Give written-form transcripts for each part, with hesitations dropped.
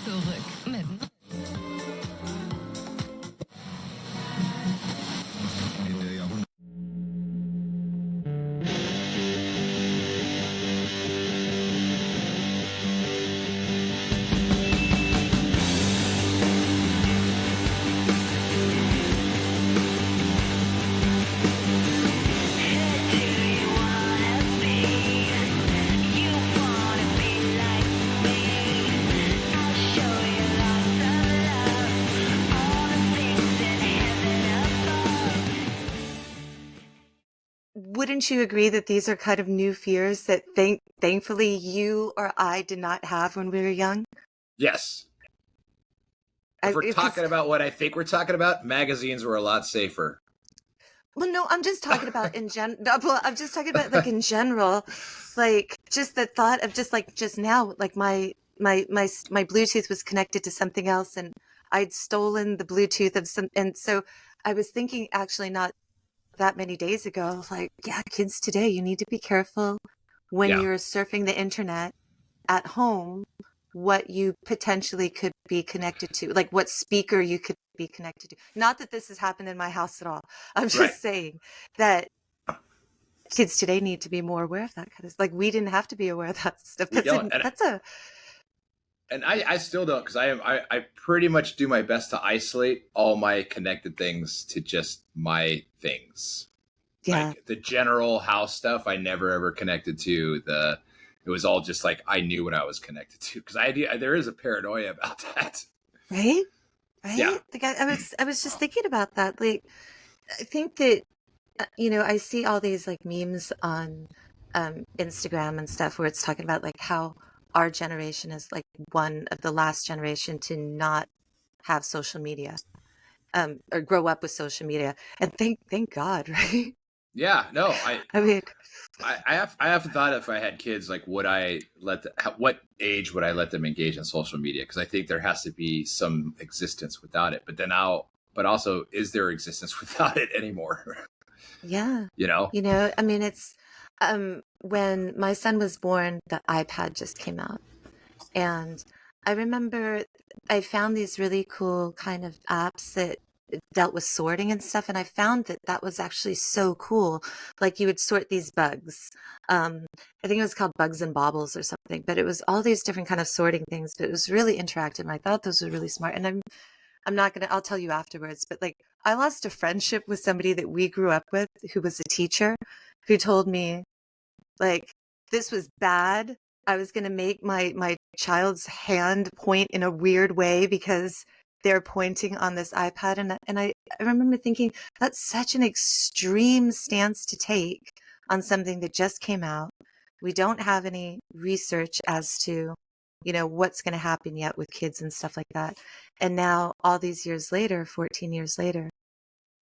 Zurück mit Wouldn't you agree that these are kind of new fears that thankfully you or I did not have when we were young? Yes. If we're talking about what I think we're talking about, magazines were a lot safer. Well, no, I'm just talking about in general. Well, I'm just talking about like in general, like just the thought of just now, like my Bluetooth was connected to something else, and I'd stolen the Bluetooth of some, and so I was thinking actually not that many days ago, like, yeah, kids today, you need to be careful when you're surfing the internet at home, what you potentially could be connected to, like what speaker you could be connected to. Not that this has happened in my house at all. I'm just saying that kids today need to be more aware of that kind of stuff. Like we didn't have to be aware of that stuff. And I still don't, because I pretty much do my best to isolate all my connected things to just my things. Yeah. Like the general house stuff, I never ever connected to. It was all just like I knew what I was connected to, because there is a paranoia about that. Right? Yeah. Like I was just thinking about that. Like I think that I see all these like memes on Instagram and stuff where it's talking about like how our generation is like one of the last generation to not have social media or grow up with social media. And thank God, right? Yeah, no, I mean, I have thought if I had kids, like what age would I let them engage in social media? Because I think there has to be some existence without it. But also, is there existence without it anymore? Yeah. You know, I mean, it's when my son was born, the iPad just came out. And I remember I found these really cool kind of apps that dealt with sorting and stuff. And I found that was actually so cool. Like you would sort these bugs. I think it was called Bugs and Baubles or something, but it was all these different kind of sorting things, but it was really interactive. And I thought those were really smart. And I'm not going to, I'll tell you afterwards, but like I lost a friendship with somebody that we grew up with who was a teacher who told me like this was bad. I was going to make my child's hand point in a weird way because they're pointing on this iPad. And I remember thinking that's such an extreme stance to take on something that just came out. We don't have any research as to, what's going to happen yet with kids and stuff like that. And now all these years later, 14 years later,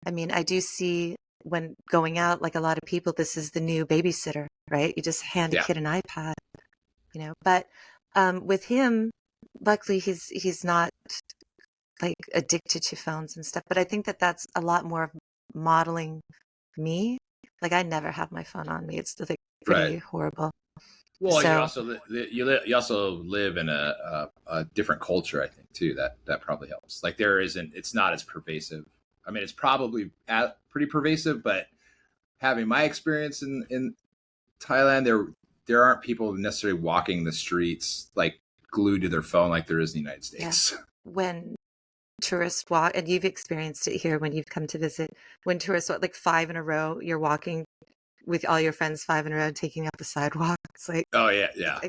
I mean, I do see when going out, like a lot of people, this is the new babysitter, right? You just hand a kid an iPad, but with him, luckily he's not like addicted to phones and stuff. But I think that's a lot more of modeling me. Like I never have my phone on me. It's like pretty horrible. Well, you also live in a different culture, I think, too. That probably helps. Like it's not as pervasive. I mean, it's probably pretty pervasive, but having my experience in Thailand, there aren't people necessarily walking the streets like glued to their phone like there is in the United States. Yeah. When tourists walk, and you've experienced it here when you've come to visit, when tourists walk like 5 in a row, you're walking with all your friends 5 in a row, taking up the sidewalk. It's like, oh yeah.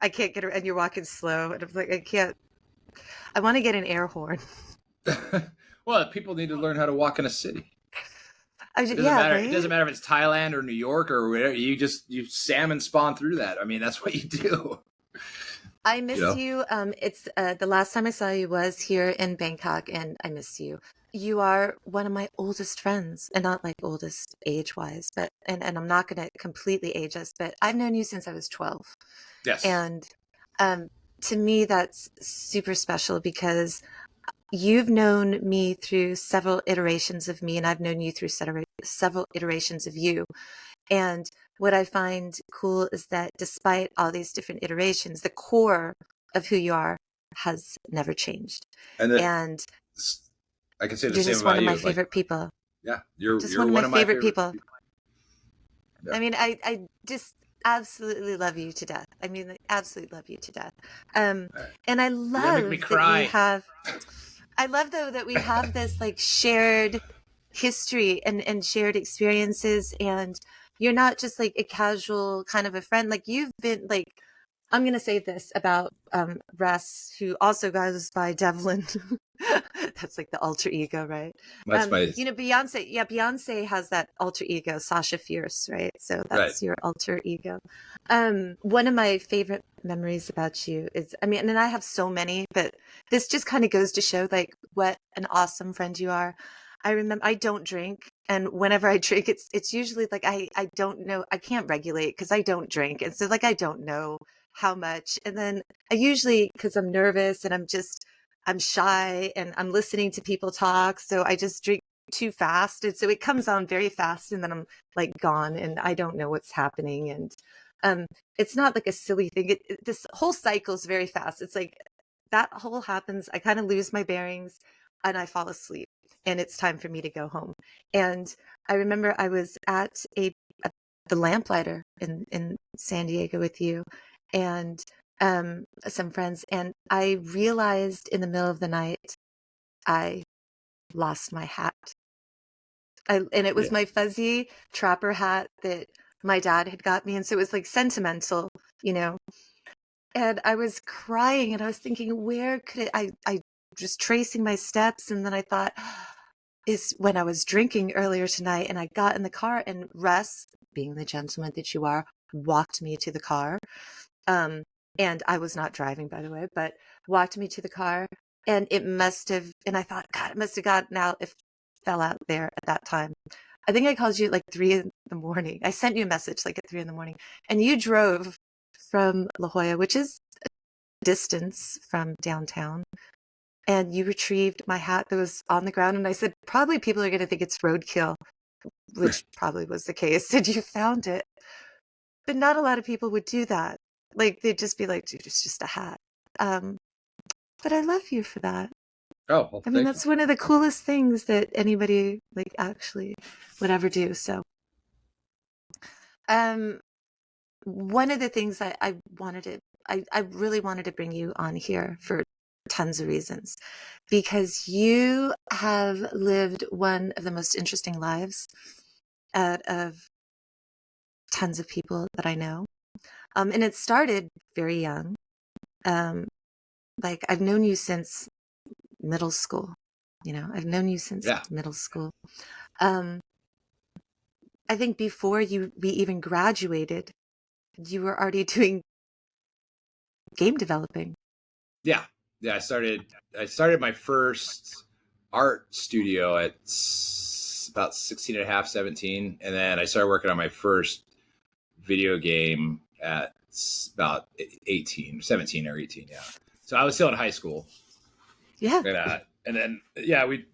I can't get around. And you're walking slow, and I'm like, I want to get an air horn. Well, people need to learn how to walk in a city. It doesn't matter if it's Thailand or New York or whatever. You salmon spawn through that. I mean, that's what you do. I miss you. It's the last time I saw you was here in Bangkok, and I miss you. You are one of my oldest friends, and not like oldest age-wise, but and I'm not going to completely age us, but I've known you since I was 12. Yes. And to me, that's super special because you've known me through several iterations of me, and I've known you through several iterations of you. And what I find cool is that despite all these different iterations, the core of who you are has never changed. And And I can say the you're same just one about of you. my favorite people. Yeah, Just you're one of my favorite favorite people. Yeah. I mean, I just absolutely love you to death. I mean, I absolutely love you to death. And I love that we have, I love though that we have this like shared history and shared experiences, and you're not just like a casual kind of a friend. Like you've been like, I'm going to say this about Russ, who also goes by Devlin. That's like the alter ego, right? That's my You know, Beyonce. Yeah, Beyonce has that alter ego, Sasha Fierce, right? So that's your alter ego. One of my favorite memories about you is, I mean, and I have so many, but this just kind of goes to show like what an awesome friend you are. I remember I don't drink, and whenever I drink, it's usually like I don't know, I can't regulate because I don't drink, and so like I don't know how much. And then I usually, because I'm nervous and I'm shy and I'm listening to people talk, so I just drink too fast, and so it comes on very fast, and then I'm like gone, and I don't know what's happening. And it's not like a silly thing. This whole cycle is very fast. It's like that whole happens. I kind of lose my bearings, and I fall asleep, and it's time for me to go home. And I remember I was at the Lamplighter in San Diego with you and some friends, and I realized in the middle of the night I lost my hat. And it was my fuzzy trapper hat that my dad had got me, and so it was like sentimental, you know. And I was crying, and I was thinking, where could I just tracing my steps, and then I thought, is when I was drinking earlier tonight, and I got in the car, and Russ, being the gentleman that you are, walked me to the car. And I was not driving, by the way, but walked me to the car, and it must have, and I thought, God, it must have gotten out, it fell out there at that time. I think I called you at like 3 a.m. I sent you a message like at 3 a.m, and you drove from La Jolla, which is a distance from downtown, and you retrieved my hat that was on the ground. And I said, probably people are going to think it's roadkill, which probably was the case. And you found it. But not a lot of people would do that. Like, they'd just be like, dude, it's just a hat. But I love you for that. Oh, well, I mean, that's one of the coolest things that anybody like actually would ever do. So, one of the things I really wanted to bring you on here for tons of reasons, because you have lived one of the most interesting lives out of tons of people that I know. And it started very young. Like I've known you since middle school. You know, I've known you since middle school. I think before we even graduated, you were already doing game developing. Yeah. I started my first art studio at about 16 and a half, 17. And then I started working on my first video game at about 18, 17 or 18. Yeah. So I was still in high school. Yeah. And then, we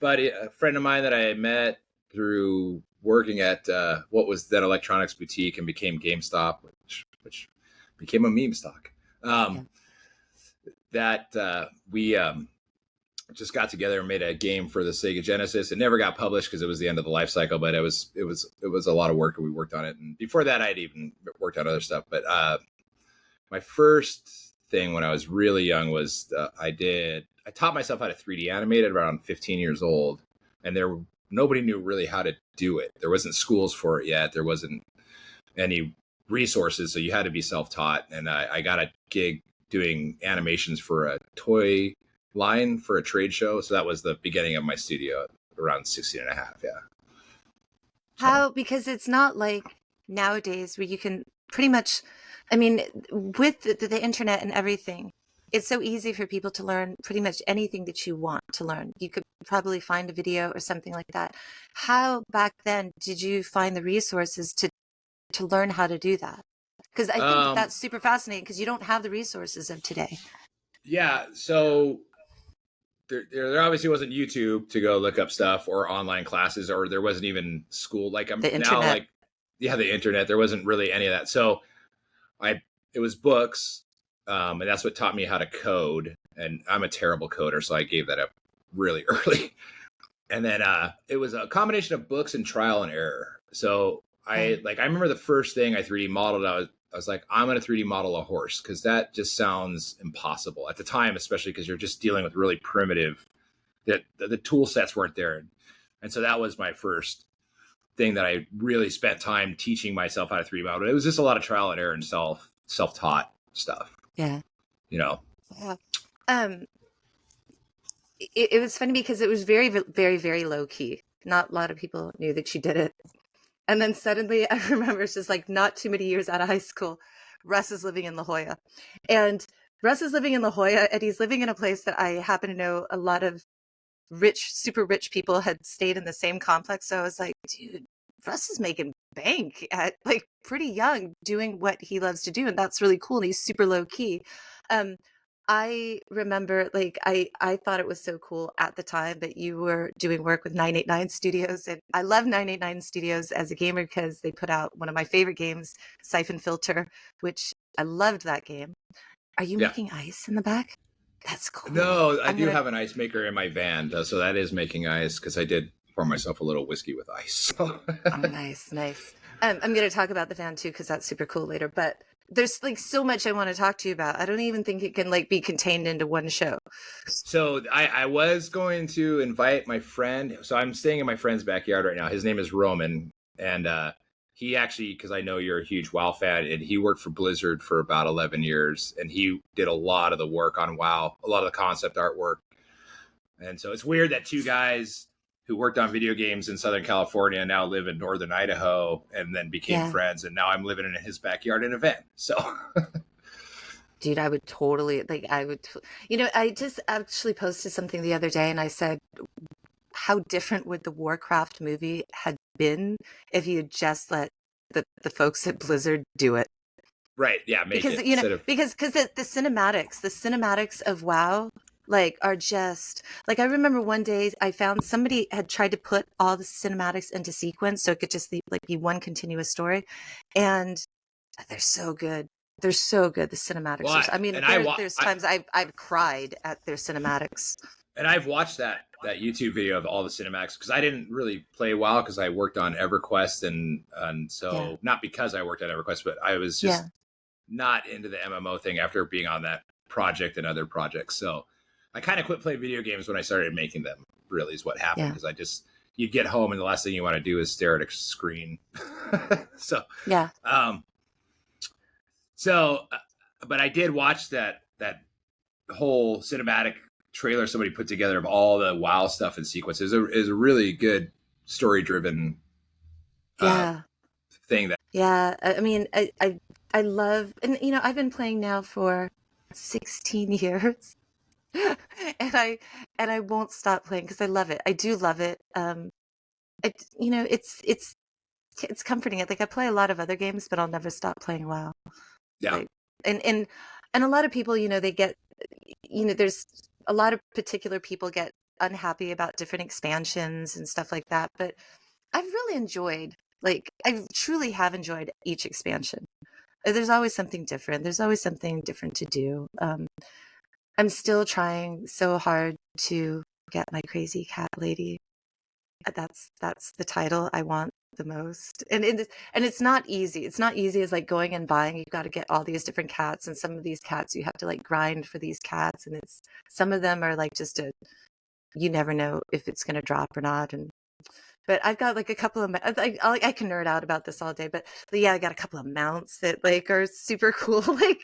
buddy, a friend of mine that I met through working at what was then Electronics Boutique and became GameStop, which became a meme stock. That we just got together and made a game for the Sega Genesis. It never got published because it was the end of the life cycle, but it was a lot of work, and we worked on it. And before that, I'd even worked on other stuff. But my first thing when I was really young was I taught myself how to 3D animate at around 15 years old, and nobody knew really how to do it. There wasn't schools for it yet. There wasn't any resources, so you had to be self-taught. And I got a gig doing animations for a toy line for a trade show. So that was the beginning of my studio around 16 and a half. Yeah. How, because it's not like nowadays where you can pretty much, I mean, with the internet and everything, it's so easy for people to learn pretty much anything that you want to learn. You could probably find a video or something like that. How back then did you find the resources to learn how to do that? Because I think that's super fascinating, because you don't have the resources of today. Yeah. So there obviously wasn't YouTube to go look up stuff or online classes, or there wasn't even school. Like I'm now the internet. There wasn't really any of that. So it was books. And that's what taught me how to code. And I'm a terrible coder, so I gave that up really early. And then it was a combination of books and trial and error. So I remember the first thing I 3D modeled. I was like, I'm going to 3D model a horse because that just sounds impossible at the time, especially because you're just dealing with really primitive. That the tool sets weren't there, and so that was my first thing that I really spent time teaching myself how to 3D model. It was just a lot of trial and error and self-taught stuff. Yeah. You know. Yeah. It was funny because it was very, very, very low key. Not a lot of people knew that you did it. And then suddenly I remember it's just like not too many years out of high school, Russ is living in La Jolla. And Russ is living in La Jolla, and he's living in a place that I happen to know a lot of rich, super rich people had stayed in the same complex. So I was like, dude, Russ is making bank at like pretty young doing what he loves to do. And that's really cool. And he's super low key. I remember like I thought it was so cool at the time that you were doing work with 989 Studios, and I love 989 Studios as a gamer because they put out one of my favorite games, Siphon Filter, which I loved that game. Are you making ice in the back? That's cool. No, I do have an ice maker in my van, so that is making ice because I did pour myself a little whiskey with ice. So. Oh, nice. I'm going to talk about the van too because that's super cool later, but there's like so much I want to talk to you about. I don't even think it can like be contained into one show. So I was going to invite my friend. So I'm staying in my friend's backyard right now. His name is Roman. And he actually, because I know you're a huge WoW fan, and he worked for Blizzard for about 11 years. And he did a lot of the work on WoW, a lot of the concept artwork. And so it's weird that two guys who worked on video games in Southern California now live in Northern Idaho and then became friends. And now I'm living in his backyard in a van. So, dude, I would totally I just actually posted something the other day and I said, how different would the Warcraft movie had been if you had just let the folks at Blizzard do it? Right. Yeah. Because the cinematics of WoW like are just like, I remember one day I found somebody had tried to put all the cinematics into sequence so it could just be one continuous story, and they're so good. They're so good. The cinematics. Well, there's times I've cried at their cinematics. And I've watched that YouTube video of all the cinematics because I didn't really play WoW because I worked on EverQuest and so not because I worked on EverQuest, but I was just not into the MMO thing after being on that project and other projects. So I kind of quit playing video games when I started making them, really is what happened. Because you get home and the last thing you want to do is stare at a screen. But I did watch that whole cinematic trailer somebody put together of all the WoW stuff and sequences. Is a really good story driven thing. I mean, I love, and I've been playing now for 16 years. and I won't stop playing because I love it. I do love it. It's comforting. I think I play a lot of other games, but I'll never stop playing WoW. Yeah. And a lot of people, they get, there's a lot of particular people get unhappy about different expansions and stuff like that. But I've really enjoyed, I truly have enjoyed each expansion. There's always something different. There's always something different to do. I'm still trying so hard to get my crazy cat lady. That's the title I want the most. And it's not easy. It's not easy as like going and buying. You've got to get all these different cats, and some of these cats you have to like grind for these cats, and some of them are like just you never know if it's going to drop or not. But I've got like a couple of, I can nerd out about this all day, but yeah, I got a couple of mounts that like are super cool. Like,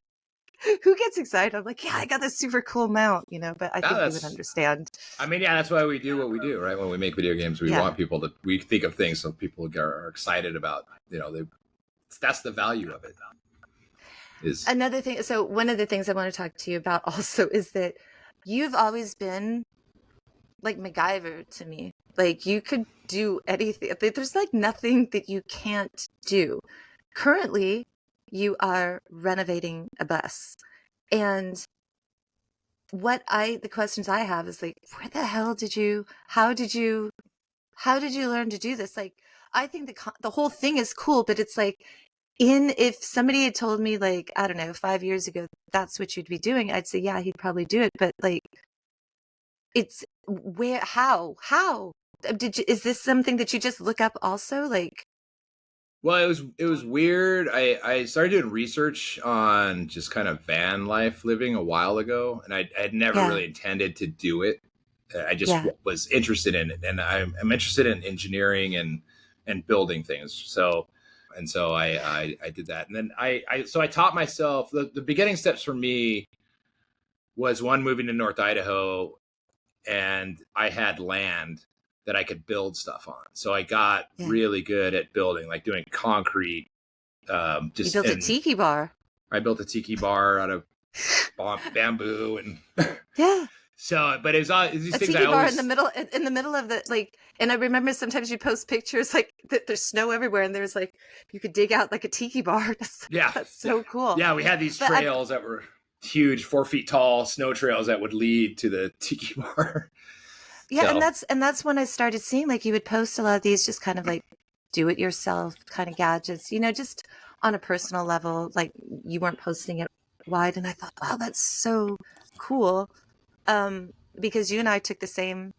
who gets excited? I'm like, yeah, I got this super cool mount, but I think you would understand. I mean, yeah, that's why we do what we do, right? When we make video games, we want people we think of things so people are excited about, that's the value of it. Is another thing. So one of the things I want to talk to you about also is that you've always been like MacGyver to me. Like you could do anything. There's like nothing that you can't do. Currently, you are renovating a bus. And the questions I have is like, where the hell how did you learn to do this? Like, I think the whole thing is cool, but it's like, if somebody had told me, like, I don't know, 5 years ago, that's what you'd be doing, I'd say, yeah, he'd probably do it. But like, it's how is this something that you just look up also? Like, Well, it was weird. I started doing research on just kind of van life living a while ago, and I had never yeah, really intended to do it. I just yeah, was interested in it, and I'm interested in engineering and building things. So I did that, and then I taught myself the beginning steps for me was one, moving to North Idaho, and I had land that I could build stuff on. So I got yeah. really good at building, like doing concrete. You Just built a and tiki bar. I built a tiki bar out of bamboo, and Yeah. so. But it was all these A things I tiki bar always. in the middle of the, like, and I remember sometimes you post pictures like there's snow everywhere, and there's like you could dig out like a tiki bar. Yeah, That's so cool. yeah. We had these But trails that were huge, 4 feet tall snow trails that would lead to the tiki bar. yeah, So and that's when I started seeing, like, you would post a lot of these just kind of like do it yourself kind of gadgets, just on a personal level. Like, you weren't posting it wide, and I thought, wow, that's so cool. Um, because you and I took the same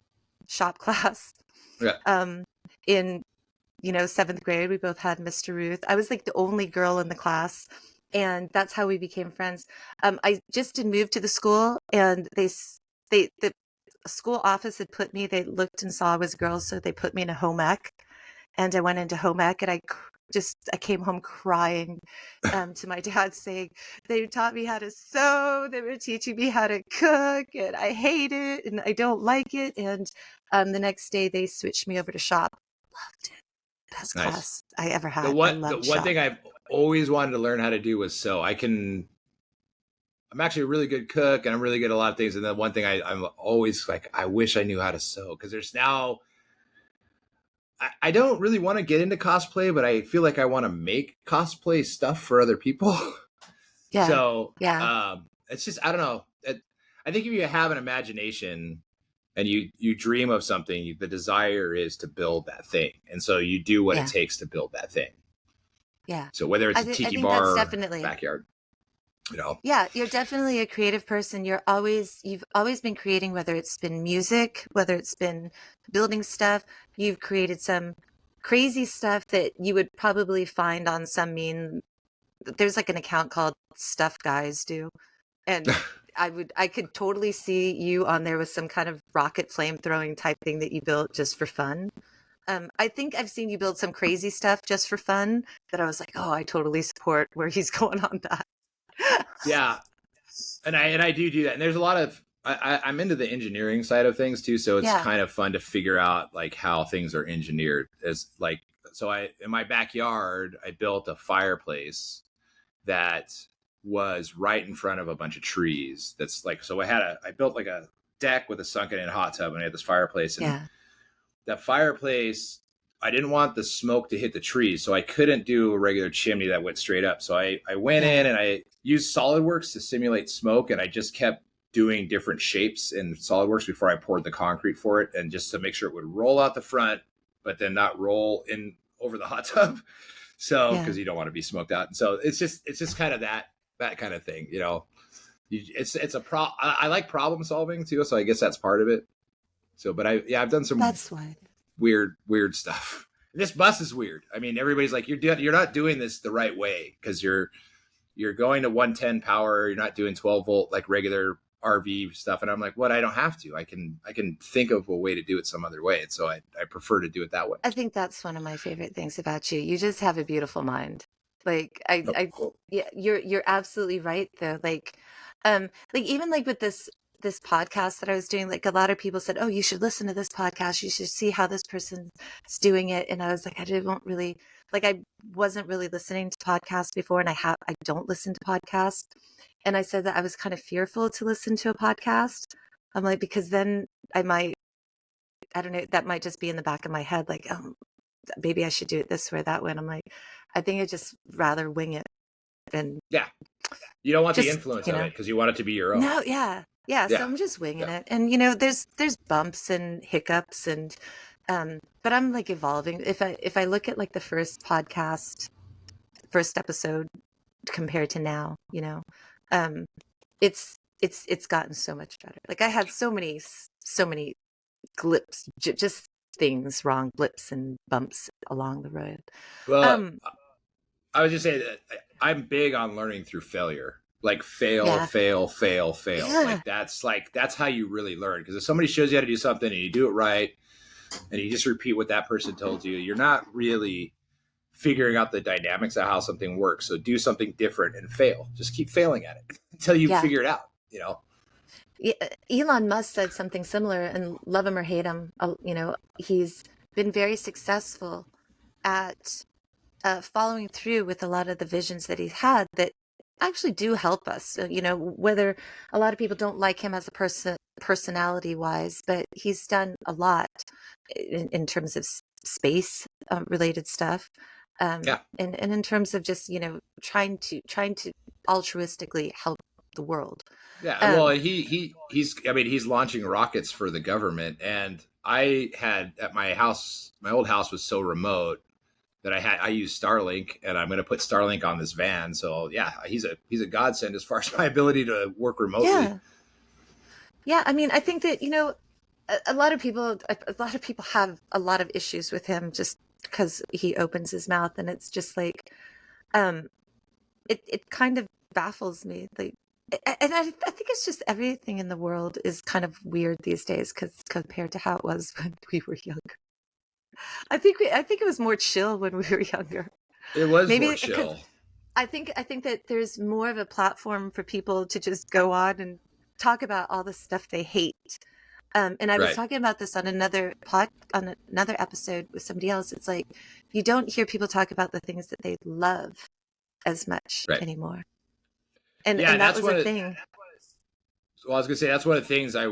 shop class yeah, um in seventh grade. We both had Mr. Ruth. I was like the only girl in the class, and that's how we became friends. I just had moved to the school, and the school office had put me. They looked and saw I was a girl, so they put me in a home ec, and I went into home ec, and I came home crying to my dad, saying they taught me how to sew, they were teaching me how to cook, and I hate it, and I don't like it. And the next day they switched me over to shop. Loved it. Best nice. class I ever The had. I one the loved one shop. thing I've always wanted to learn how to do was sew. I'm actually a really good cook, and I'm really good at a lot of things. And the one thing I'm always like, I wish I knew how to sew, because there's now I don't really want to get into cosplay, but I feel like I want to make cosplay stuff for other people. Yeah. So Yeah. it's just I don't know. I think if you have an imagination and you dream of something, the desire is to build that thing, and so you do what it Yeah. takes to build that thing. Yeah. So whether it's a I tiki think that's bar or definitely. backyard, Yeah, you're definitely a creative person. You've always been creating, whether it's been music, whether it's been building stuff. You've created some crazy stuff that you would probably find on some there's like an account called Stuff Guys Do. And I could totally see you on there with some kind of rocket flame throwing type thing that you built just for fun. I think I've seen you build some crazy stuff just for fun that I was like, oh, I totally support where he's going on that. yeah, and I do that. And there's a lot of I'm into the engineering side of things too, so it's Yeah, kind of fun to figure out like how things are engineered. As like so, I in my backyard I built a fireplace that was right in front of a bunch of trees. That's like so I built like a deck with a sunken in hot tub, and I had this fireplace, and yeah, that fireplace I didn't want the smoke to hit the trees, so I couldn't do a regular chimney that went straight up. So I went yeah, in and I used SolidWorks to simulate smoke, and I just kept doing different shapes in SolidWorks before I poured the concrete for it, and just to make sure it would roll out the front, but then not roll in over the hot tub. So yeah. because you don't want to be smoked out, and so it's just kind of that kind of thing, it's I like problem solving too, so I guess that's part of it. So, but I've done some That's why. weird stuff. This bus is weird. I mean, everybody's like, you're not doing this the right way, because you're going to 110 power. You're not doing 12-volt like regular RV stuff. And I'm like, what? I don't have to. I can think of a way to do it some other way. And so I prefer to do it that way. I think that's one of my favorite things about you. You just have a beautiful mind. Like, Oh, yeah, you're absolutely right though. Like even like with this podcast that I was doing, like a lot of people said, "Oh, you should listen to this podcast. You should see how this person's doing it." And I was like, I wasn't really listening to podcasts before, and I don't listen to podcasts. And I said that I was kind of fearful to listen to a podcast. I'm like, because then I don't know, that might just be in the back of my head, like, oh, maybe I should do it this way or that way. And I'm like, I think I just rather wing it and yeah. You don't want the just, influence of it because you want it to be your own. no, yeah. Yeah. So Yeah. I'm just winging Yeah. it. And, there's bumps and hiccups but I'm like evolving. If I look at like the first podcast first episode compared to now, um, it's gotten so much better. Like I had so many blips, just things wrong, blips and bumps along the road. Well, Um, I would just say that I'm big on learning through failure. Like fail, yeah, fail, fail, fail. yeah, Like that's how you really learn. Because if somebody shows you how to do something and you do it right, and you just repeat what that person told you, you're not really figuring out the dynamics of how something works. So do something different and fail. Just keep failing at it until you yeah. figure it out. You know. Elon Musk said something similar, and love him or hate him, he's been very successful at following through with a lot of the visions that he's had that actually do help us. So, whether a lot of people don't like him as a person, personality wise, but he's done a lot in terms of space related stuff. Yeah. And in terms of just, trying to altruistically help the world. Yeah. Well, Um, he's I mean, he's launching rockets for the government, and I had at my house, my old house was so remote that I used Starlink, and I'm going to put Starlink on this van. So yeah, he's a godsend as far as my ability to work remotely. yeah. Yeah. I mean, I think that, a lot of people have a lot of issues with him just because he opens his mouth, and it's just like, um, it kind of baffles me. Like, and I think it's just everything in the world is kind of weird these days because compared to how it was when we were younger. I think it was more chill when we were younger. It was more Maybe because chill. I think that there's more of a platform for people to just go on and talk about all the stuff they hate. And I was Right. talking about this on on another episode with somebody else. It's like you don't hear people talk about the things that they love as much Right. anymore. Yeah, And that that's was a one of. thing. Well, I was gonna say that's one of the things I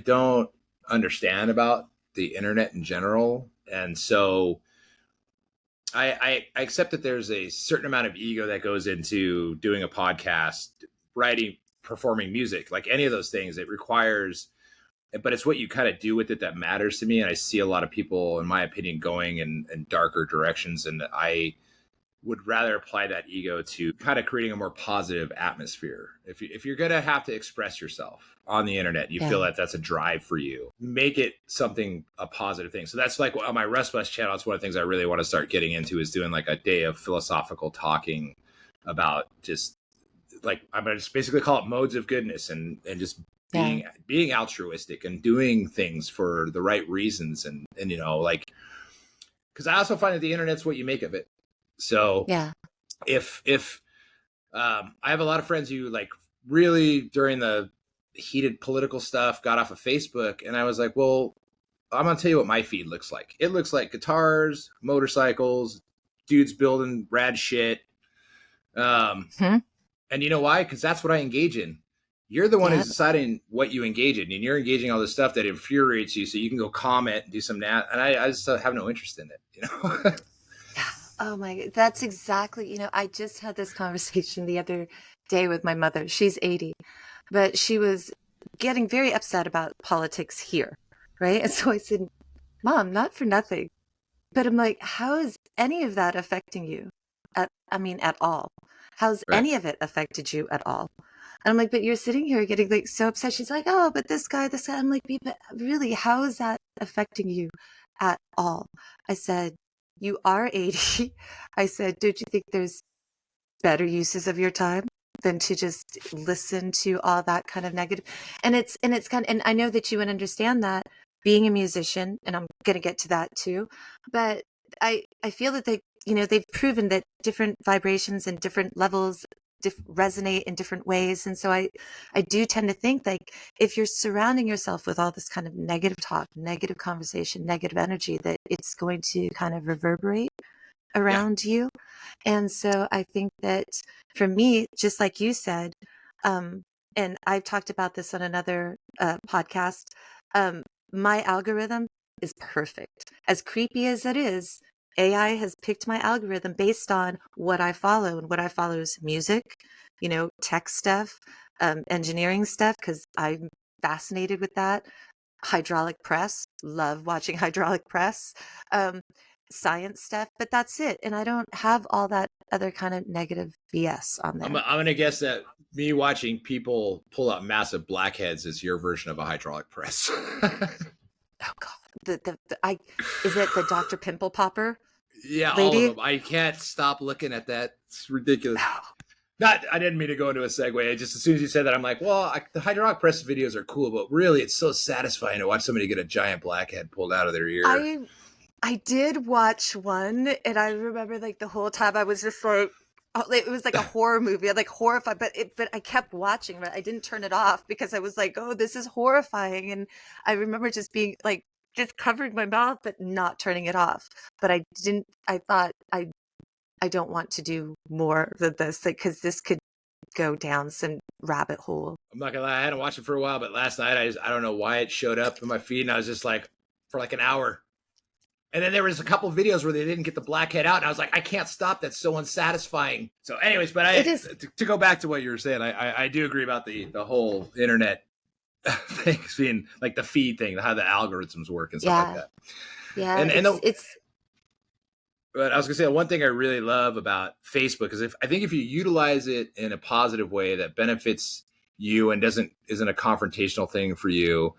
don't understand about the internet in general, and so I accept that there's a certain amount of ego that goes into doing a podcast, writing, performing music, like any of those things. It requires, but it's what you kind of do with it that matters to me. And I see a lot of people, in my opinion, going in darker directions, and I would rather apply that ego to kind of creating a more positive atmosphere. If you're going to have to express yourself on the internet, you feel Yeah. that that's a drive for you, make it something, a positive thing. So that's like on my Russ channel, it's one of the things I really want to start getting into is doing like a day of philosophical talking about just like, I'm going to just basically call it modes of goodness and just Yeah. being altruistic and doing things for the right reasons. And, like, cause I also find that the internet's what you make of it. So Yeah. if I have a lot of friends who like really during the heated political stuff got off of Facebook, and I was like, well, I'm gonna tell you what my feed looks like. It looks like guitars, motorcycles, dudes building rad shit. Hmm? And you know why? Because that's what I engage in. You're the one Yeah. who's deciding what you engage in, and you're engaging all this stuff that infuriates you. So you can go comment and do some and I just have no interest in it. Yeah. Oh my, that's exactly, I just had this conversation the other day with my mother. She's 80, but she was getting very upset about politics here, right? And so I said, Mom, not for nothing, but I'm like, how is any of that affecting you? At all. How's Right. any of it affected you at all? And I'm like, but you're sitting here getting like so upset. She's like, oh, but this guy, this guy. I'm like, but really, how is that affecting you at all? I said, you are 80. I said, don't you think there's better uses of your time than to just listen to all that kind of negative? And it's kind of, and I know that you would understand that being a musician, and I'm going to get to that too, but I feel that they've proven that different vibrations and different levels resonate in different ways. And so I do tend to think like if you're surrounding yourself with all this kind of negative talk, negative conversation, negative energy, that it's going to kind of reverberate Yeah. around you. And so I think that for me, just like you said, and I've talked about this on another podcast, my algorithm is perfect. As creepy as it is, AI has picked my algorithm based on what I follow, and what I follow is music, tech stuff, engineering stuff, because I'm fascinated with that. Hydraulic press, love watching hydraulic press. Um, science stuff, but that's it. And I don't have all that other kind of negative BS on there. I'm gonna guess that me watching people pull out massive blackheads is your version of a hydraulic press. Oh God, is it the Dr. Pimple Popper? Yeah, lady? all of them. I can't stop looking at that. It's ridiculous. I didn't mean to go into a segue. Just as soon as you said that, I'm like, well, the hydraulic press videos are cool, but really, it's so satisfying to watch somebody get a giant blackhead pulled out of their ear. I did watch one, and I remember like the whole time I was just like, it was like a horror movie. I'm like horrified, but I kept watching, but I didn't turn it off because I was like, oh, this is horrifying. And I remember just being like, just covering my mouth, but not turning it off. But I thought I don't want to do more of this, like, because this could go down some rabbit hole. I'm not gonna lie, I hadn't watched it for a while, but last night I don't know why it showed up in my feed, and I was just like, for like an hour. And then there was a couple of videos where they didn't get the blackhead out, and I was like, I can't stop. That's so unsatisfying. So, anyways, but to go back to what you were saying, I do agree about the whole internet things being like the feed thing, how the algorithms work and stuff like that. Yeah, it's. But I was gonna say one thing I really love about Facebook is I think if you utilize it in a positive way that benefits you and isn't a confrontational thing for you,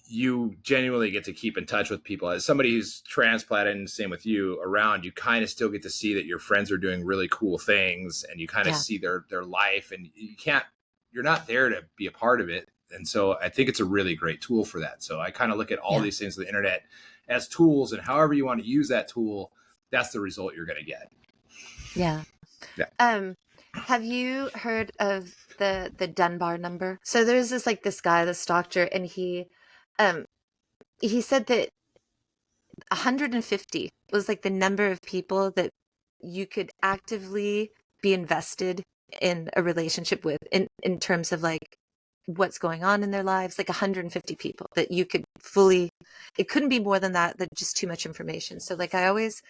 you genuinely get to keep in touch with people. As somebody who's transplanted, and same with you, around, you kind of still get to see that your friends are doing really cool things, and you kind of see their life, and you're not there to be a part of it. And so I think it's a really great tool for that. So I kind of look at all these things on the internet as tools, and however you want to use that tool, that's the result you're going to get. Yeah. Have you heard of the Dunbar number? So there's this guy, this doctor, and he said that 150 was like the number of people that you could actively be invested in a relationship with in terms of like what's going on in their lives, like 150 people that you could fully, it couldn't be more than that just too much information. So like I always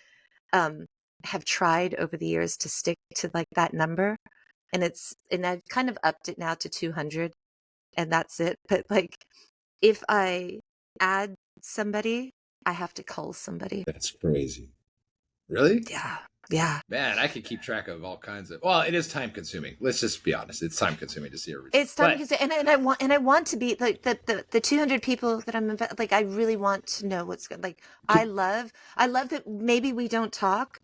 have tried over the years to stick to like that number, and I've kind of upped it now to 200, and that's it. But like if I add somebody, I have to call somebody. That's crazy. Really? Yeah. Man, I could keep track of all kinds of. Well, it is time consuming. Let's just be honest. It's time consuming to see everything. It's time consuming, and I want to be like the 200 people that I'm like. I really want to know what's good. Like I love that maybe we don't talk,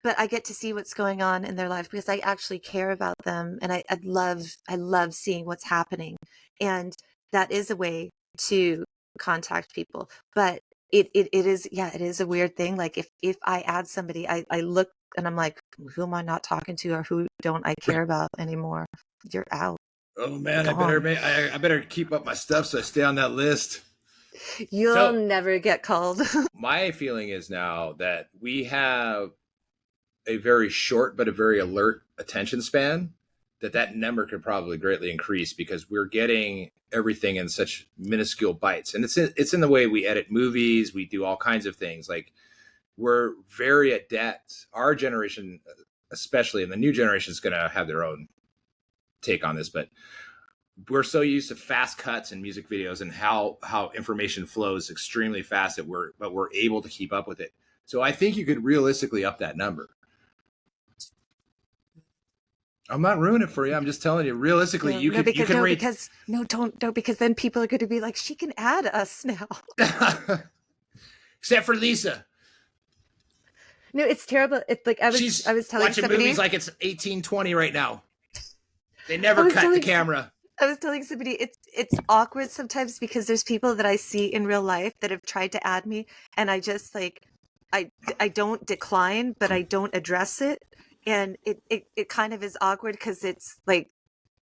but I get to see what's going on in their life because I actually care about them, and I love seeing what's happening, and that is a way to contact people. But it is a weird thing. Like if I add somebody, I look and I'm like, who am I not talking to, or who don't I care about anymore? You're out. Oh man, I better keep up my stuff so I stay on that list. You'll never get called. My feeling is now that we have a very short but a very alert attention span, that number could probably greatly increase because we're getting everything in such minuscule bites. And it's in the way we edit movies, we do all kinds of things. Like we're very adept. Our generation, especially, and the new generation is going to have their own take on this, but we're so used to fast cuts and music videos and how information flows extremely fast that we're able to keep up with it. So I think you could realistically up that number. I'm not ruining it for you. I'm just telling you, realistically, because then people are going to be like, she can add us now. Except for Lisa. No, it's terrible. It's like I was telling watching somebody, movies like it's 1820 right now. They never cut the camera. I was telling somebody it's awkward sometimes because there's people that I see in real life that have tried to add me, and I just like I don't decline, but I don't address it, and it kind of is awkward because it's like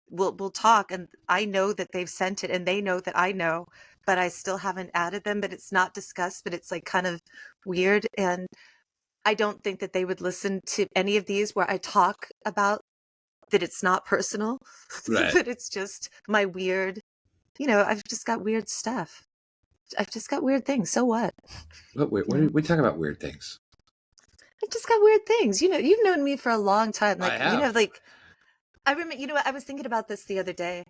we'll talk, and I know that they've sent it, and they know that I know, but I still haven't added them. But it's not discussed, but it's like kind of weird, and I don't think that they would listen to any of these where I talk about that it's not personal, right. But it's just my weird, I've just got weird stuff. I've just got weird things. So what? Wait, we talk about weird things. I've just got weird things. You've known me for a long time. Like, I have. I remember, I was thinking about this the other day,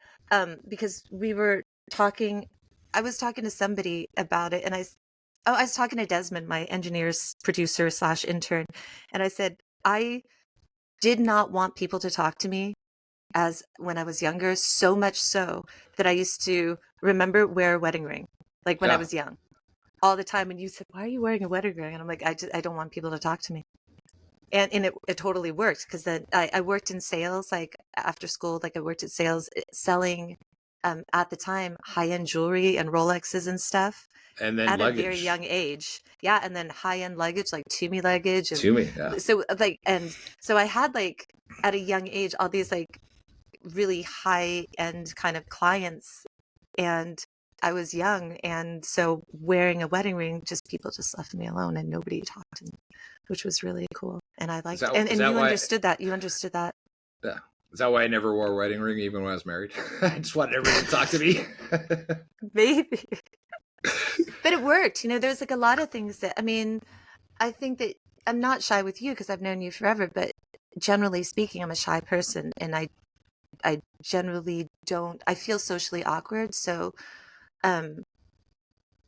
because we were talking, I was talking to somebody about it, and Oh, I was talking to Desmond, my engineer's producer slash intern, and I said, I did not want people to talk to me as when I was younger, so much so that I used to remember wear a wedding ring, like when I Yeah. was young, all the time. And you said, "Why are you wearing a wedding ring?" And I'm like, I don't want people to talk to me. And it totally worked, because then I worked in sales, like after school, like I worked at sales selling at the time high-end jewelry and Rolexes and stuff And then at a very luggage. young age. Yeah, and then high-end luggage like Tumi luggage, and To me, yeah. so I had like at a young age all these like really high-end kind of clients, and I was young, and so wearing a wedding ring, just people just left me alone and nobody talked to me, which was really cool. And I liked, Is and that you why? understood that. You understood that. Yeah. Is that why I never wore a wedding ring even when I was married? I just wanted everyone to talk to me. Maybe. But it worked. There's like a lot of things that, I mean, I think that I'm not shy with you because I've known you forever, but generally speaking, I'm a shy person, and I generally don't, I feel socially awkward. So, um,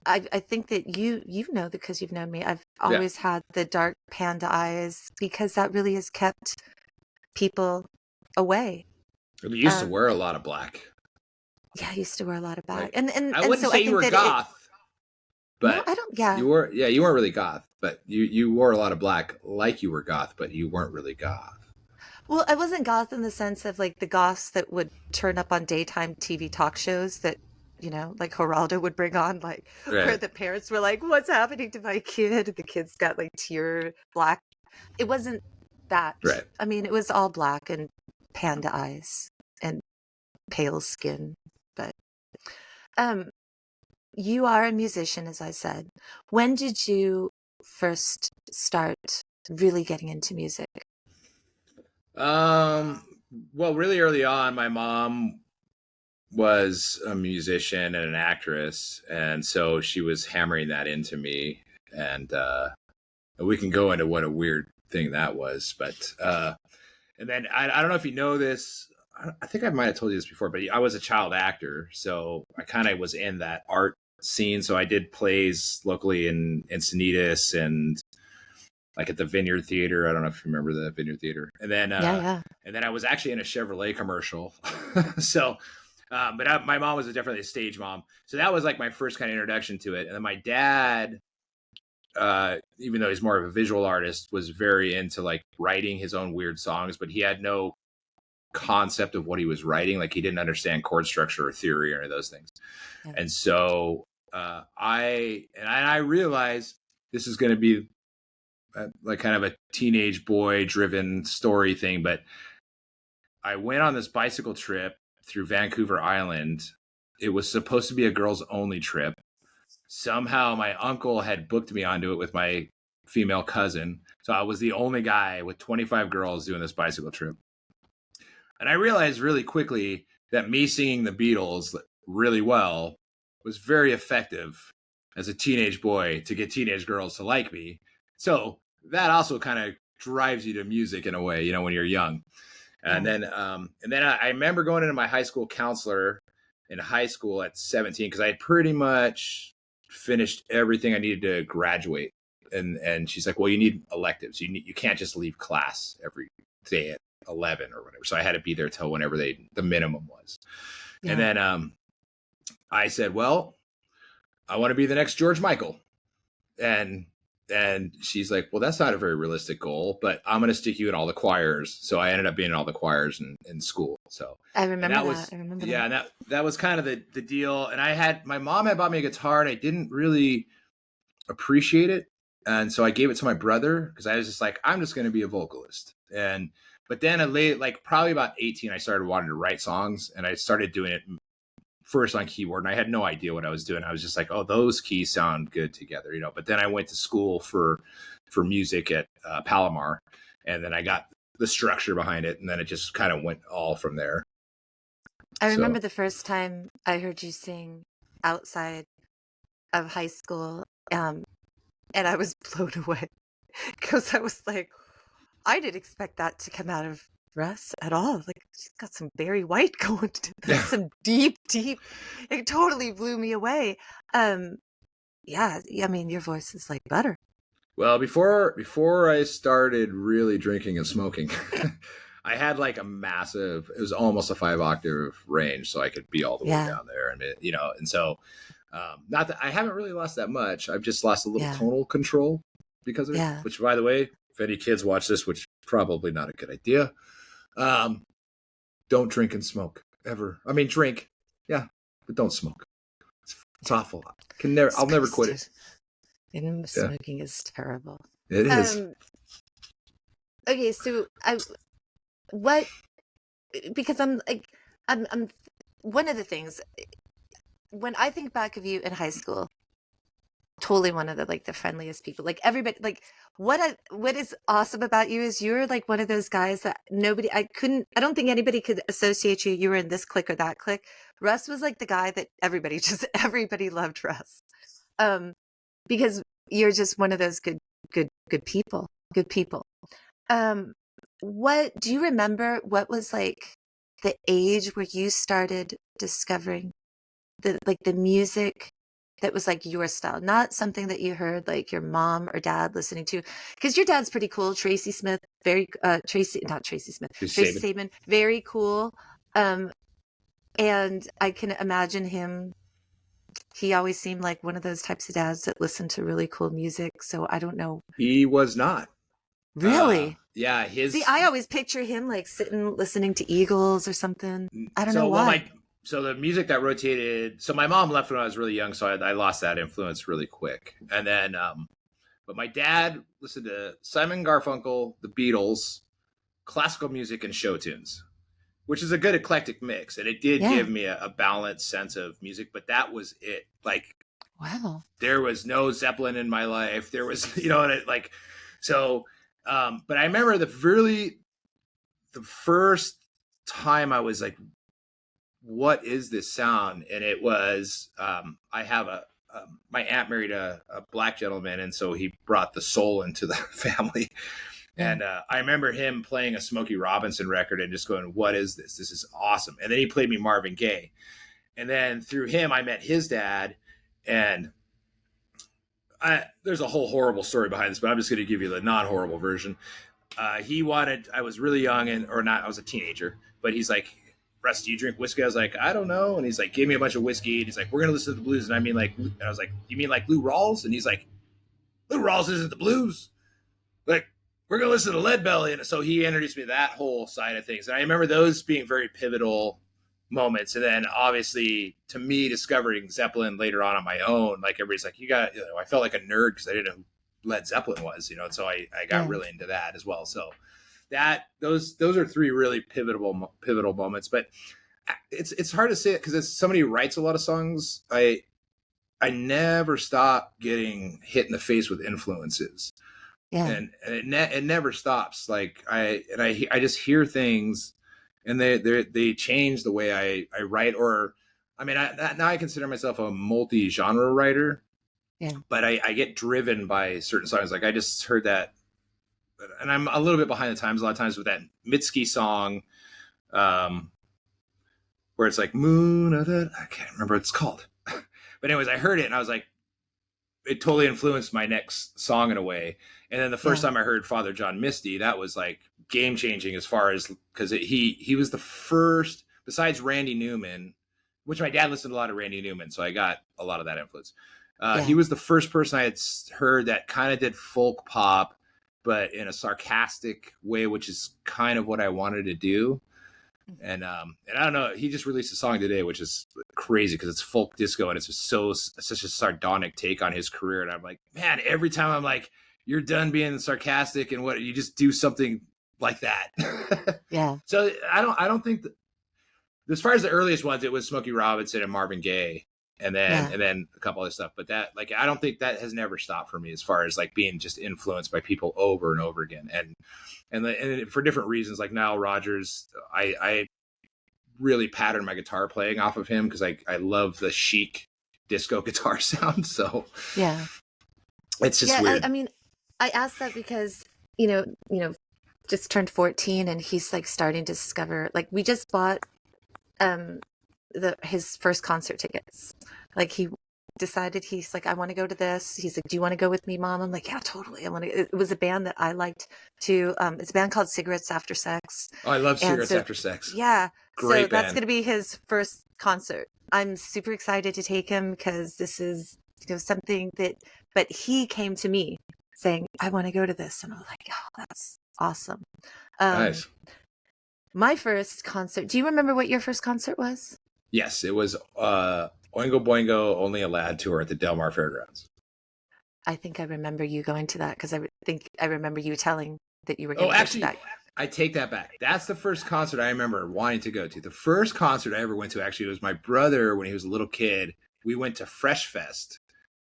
I think that you know, because you've known me, I've Yeah. always had the dark panda eyes, because that really has kept people away. You used to wear a lot of black. Yeah, I used to wear a lot of black, Like, and I and wouldn't so say I you think were that goth, no, but I don't. Yeah, you were. Yeah, you weren't really goth, but you wore a lot of black, like you were goth, but you weren't really goth. well, I wasn't goth in the sense of like the goths that would turn up on daytime TV talk shows that, like Geraldo would bring on, like where Right. the parents were like, "What's happening to my kid?" And the kids got like tear black. It wasn't that. Right. I mean, it was all black and panda eyes and pale skin. But um, you are a musician, as I said. When did you first start really getting into music? Um. Well, really early on, my mom was a musician and an actress, and so she was hammering that into me. And we can go into what a weird thing that was, but and then I don't know if you know this. I think I might have told you this before, but I was a child actor, so I kind of was in that art scene. So I did plays locally in Encinitas and like at the Vineyard Theater. I don't know if you remember the Vineyard Theater. Yeah, yeah. And then I was actually in a Chevrolet commercial. So, my mom was definitely a stage mom. So that was like my first kind of introduction to it. And then my dad, even though he's more of a visual artist, was very into like writing his own weird songs, but he had no concept of what he was writing. Like he didn't understand chord structure or theory or any of those things. Yeah. And so I realized this is going to be like kind of a teenage boy driven story thing, but I went on this bicycle trip through Vancouver Island. It was supposed to be a girls only trip. Somehow my uncle had booked me onto it with my female cousin. So I was the only guy with 25 girls doing this bicycle trip. And I realized really quickly that me singing the Beatles really well was very effective as a teenage boy to get teenage girls to like me. So that also kind of drives you to music in a way, when you're young. And Yeah. then I remember going into my high school counselor in high school at 17 because I had pretty much finished everything I needed to graduate. And she's like, well, you need electives. You can't just leave class every day at 11 or whatever. So I had to be there till whenever the minimum was. Yeah. And then I said, well, I want to be the next George Michael. And she's like, well, that's not a very realistic goal, but I'm going to stick you in all the choirs. So I ended up being in all the choirs in school. So I remember that that. was, I remember yeah, that. and that was kind of the deal. And my mom had bought me a guitar and I didn't really appreciate it. And so I gave it to my brother because I was just like, I'm just going to be a vocalist. But then like probably about 18, I started wanting to write songs and I started doing it first on keyboard, and I had no idea what I was doing. I was just like, oh, those keys sound good together, But then I went to school for music at Palomar, and then I got the structure behind it, and then it just kind of went all from there. I remember the first time I heard you sing outside of high school, and I was blown away because I was like, I didn't expect that to come out of Russ at all. Like, she's got some Barry White going to some deep. It totally blew me away. Yeah, I mean, your voice is like butter. Well, before I started really drinking and smoking, I had like a massive. It was almost a 5 octave range, so I could be all the way Yeah, down there. I mean, and so not that I haven't really lost that much. I've just lost a little yeah, tonal control because of it. yeah. Which, by the way, if any kids watch this, which is probably not a good idea, um, don't drink and smoke ever. I mean, drink, yeah, but don't smoke. It's awful. I'll never quit it. And Yeah, smoking is terrible. it is. Um, okay, so what, because I'm like, I'm, one of the things, when I think back of you in high school, totally one of the like the friendliest people. Like everybody, like what is awesome about you is you're like one of those guys that I don't think anybody could associate you. You were in this clique or that clique. Russ was like the guy that everybody loved Russ. Um, because you're just one of those good people. Good people. Um, what do you remember? What was like the age where you started discovering the music that was like your style, not something that you heard like your mom or dad listening to? Because your dad's pretty cool. Tracy Smith, very Tracy, not Tracy Smith, Just Tracy Sabin. Sabin, very cool. Um, and I can imagine him. He always seemed like one of those types of dads that listened to really cool music. So I don't know. He was not. Really? Yeah, See, his I always picture him like sitting listening to Eagles or something. I don't know so well why. my so the music that rotated. So my mom left when I was really young, so I lost that influence really quick. And then, but my dad listened to Simon Garfunkel, the Beatles, classical music, and show tunes, which is a good eclectic mix. And it did Yeah. give me a balanced sense of music, but that was it. Like Wow. there was no Zeppelin in my life. There was, like so. But I remember the first time I was like, what is this sound? And it was, I have my aunt married a black gentleman, and so he brought the soul into the family. Yeah. And I remember him playing a Smokey Robinson record and just going, what is this? This is awesome. And then he played me Marvin Gaye. And then through him, I met his dad. And there's a whole horrible story behind this, but I'm just going to give you the non-horrible version. I was really young or not, I was a teenager, but he's like, Russ, do you drink whiskey? I was like, I don't know. And he's like, give me a bunch of whiskey. And he's like, we're going to listen to the blues. And I was like, you mean like Lou Rawls? And he's like, Lou Rawls isn't the blues. Like, we're going to listen to Lead Belly. And so he introduced me to that whole side of things. And I remember those being very pivotal moments. And then obviously to me, discovering Zeppelin later on my own, like everybody's like, I felt like a nerd because I didn't know who Led Zeppelin was, and so I got Yeah. really into that as well. So those are three really pivotal moments, but it's hard to say it because it's somebody who writes a lot of songs. I never stop getting hit in the face with influences, Yeah. and it never stops. Like I just hear things, and they change the way I write. Or I mean, now I consider myself a multi-genre writer, Yeah. but I get driven by certain songs. Like I just heard that, and I'm a little bit behind the times a lot of times with that Mitski song, where it's like Moon of the, I can't remember what it's called. But anyways, I heard it and I was like, it totally influenced my next song in a way. And then the first time I heard Father John Misty, that was like game changing as far as, because he was the first, besides Randy Newman, which my dad listened to a lot of Randy Newman, so I got a lot of that influence. He was the first person I had heard that kind of did folk pop, but in a sarcastic way, which is kind of what I wanted to do. And I don't know, he just released a song today, which is crazy because it's folk disco and it's just such a sardonic take on his career. And I'm like, man, every time I'm like, you're done being sarcastic and what, you just do something like that. Yeah. So I don't think that, as far as the earliest ones, it was Smokey Robinson and Marvin Gaye, and then a couple other stuff. But that, like, I don't think that has never stopped for me as far as like being just influenced by people over and over again. And for different reasons, like Nile Rodgers, I really patterned my guitar playing off of him because I love the chic disco guitar sound. So Yeah. it's just weird. I mean, I asked that because, just turned 14 and he's like starting to discover, like we just bought his first concert tickets. Like he decided, he's like, I want to go to this. He's like, do you want to go with me, Mom? I'm like, yeah, totally. I want to. It was a band that I liked too. It's a band called Cigarettes After Sex. Oh, I love And Cigarettes so, After Sex. yeah, so Great that's band. going to be his first concert. I'm super excited to take him because this is, something that, but he came to me saying, I want to go to this. And I was like, oh, that's awesome. Nice. My first concert, do you remember what your first concert was? Yes, it was Oingo Boingo Only a Lad tour at the Del Mar Fairgrounds. I think I remember you going to that because I think I remember you telling that you were Oh, going to go actually, to that. I take that back. That's the first concert I remember wanting to go to. The first concert I ever went to, actually, was my brother when he was a little kid. We went to Fresh Fest,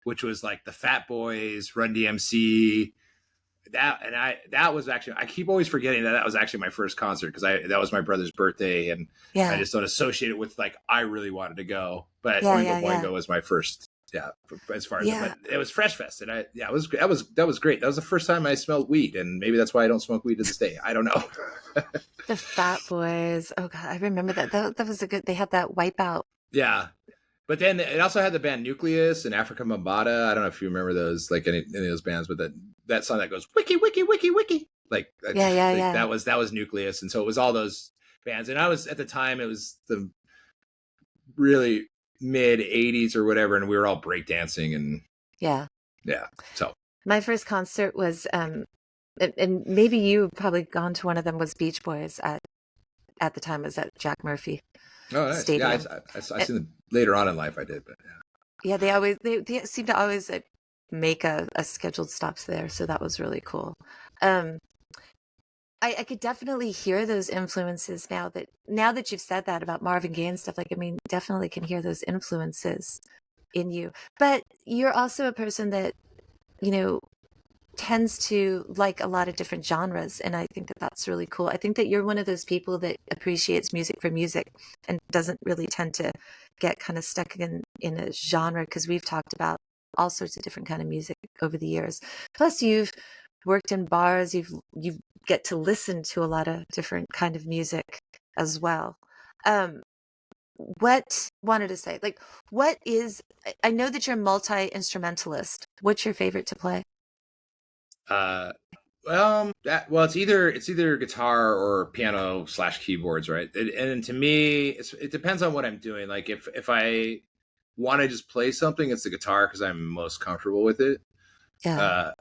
which was like the Fat Boys, Run DMC. That was actually, I keep always forgetting that was actually my first concert because that was my brother's birthday, and I just don't associate it with like I really wanted to go. But Oingo Boingo was my first. Yeah, as far as but it was Fresh Fest, and that was great. That was the first time I smelled weed, and maybe that's why I don't smoke weed to this day. I don't know. The Fat Boys. Oh God, I remember that. That was a good. They had that Wipeout. Yeah, but then it also had the band Nucleus and Africa Mambata. I don't know if you remember those, like any of those bands, but that song that goes wiki wiki wiki wiki, like that was Nucleus, and so it was all those bands. And I was at the time, it was the really mid 80s or whatever, and we were all breakdancing and yeah. So my first concert was and maybe you probably gone to one of them, was Beach Boys at the time. Was at Jack Murphy Stadium. Yeah, I seen them later on in life. I did, but yeah, they seem to always make a scheduled stops there, so that was really cool. I could definitely hear those influences now that you've said that about Marvin Gaye and stuff. Like, I mean, definitely can hear those influences in you. But you're also a person that, tends to like a lot of different genres. And I think that that's really cool. I think that you're one of those people that appreciates music for music and doesn't really tend to get kind of stuck in a genre, because we've talked about all sorts of different kind of music over the years. Plus, you've worked in bars, you get to listen to a lot of different kind of music as well. Wanted to say, like, what is, I know that you're a multi-instrumentalist. What's your favorite to play? It's either guitar or piano / keyboards, right? And to me, it depends on what I'm doing. Like if I want to just play something, it's the guitar because I'm most comfortable with it. Yeah.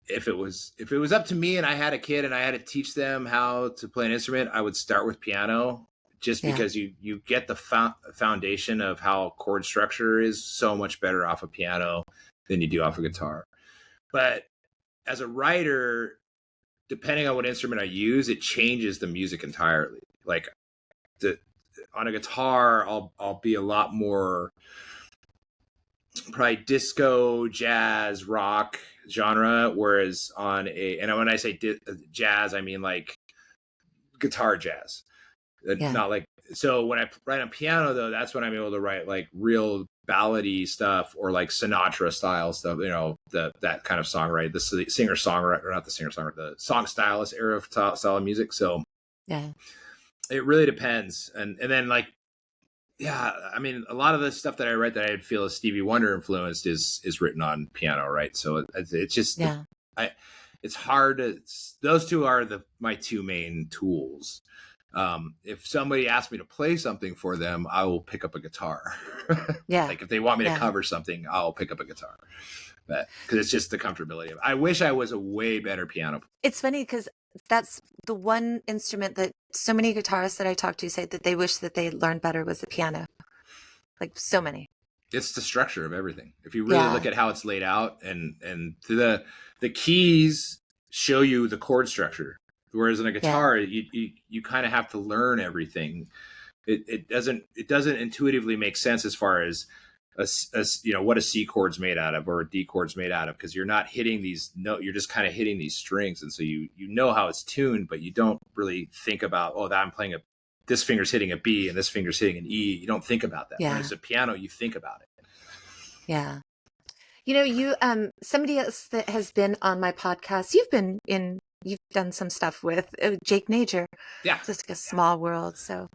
If it was up to me and I had a kid and I had to teach them how to play an instrument, I would start with piano, just because you get the foundation of how chord structure is so much better off a piano than you do off a guitar. But as a writer, depending on what instrument I use, it changes the music entirely. Like on a guitar, I'll be a lot more probably disco, jazz, rock genre, whereas and when I say jazz, I mean like guitar jazz, not like. So when I write on piano, though, that's when I'm able to write like real ballady stuff or like Sinatra style stuff, that kind of songwriting, the singer songwriter, not the singer songwriter, the song stylist era of style of music. So yeah, it really depends. And then like, yeah, I mean, a lot of the stuff that I write that I feel is Stevie Wonder influenced is written on piano, right? So it's just it's hard to. Those two are my two main tools. If somebody asks me to play something for them, I will pick up a guitar. Like if they want me to cover something, I'll pick up a guitar. Because it's just the comfortability of it. I wish I was a way better piano player. It's funny because that's the one instrument that so many guitarists that I talk to say that they wish that they learned better was the piano. Like so many. It's the structure of everything. If you really look at how it's laid out, and the keys show you the chord structure. Whereas in a guitar, you kind of have to learn everything. It doesn't intuitively make sense as far as what a C chord's made out of or a D chord's made out of, because you're not hitting these notes, you're just kind of hitting these strings, and so you know how it's tuned, but you don't really think about that I'm playing this finger's hitting a B and this finger's hitting an E. You don't think about that. When it's a piano, you think about it. Yeah. You somebody else that has been on my podcast, you've done some stuff with Jake Nager. Yeah. It's just like a small world. So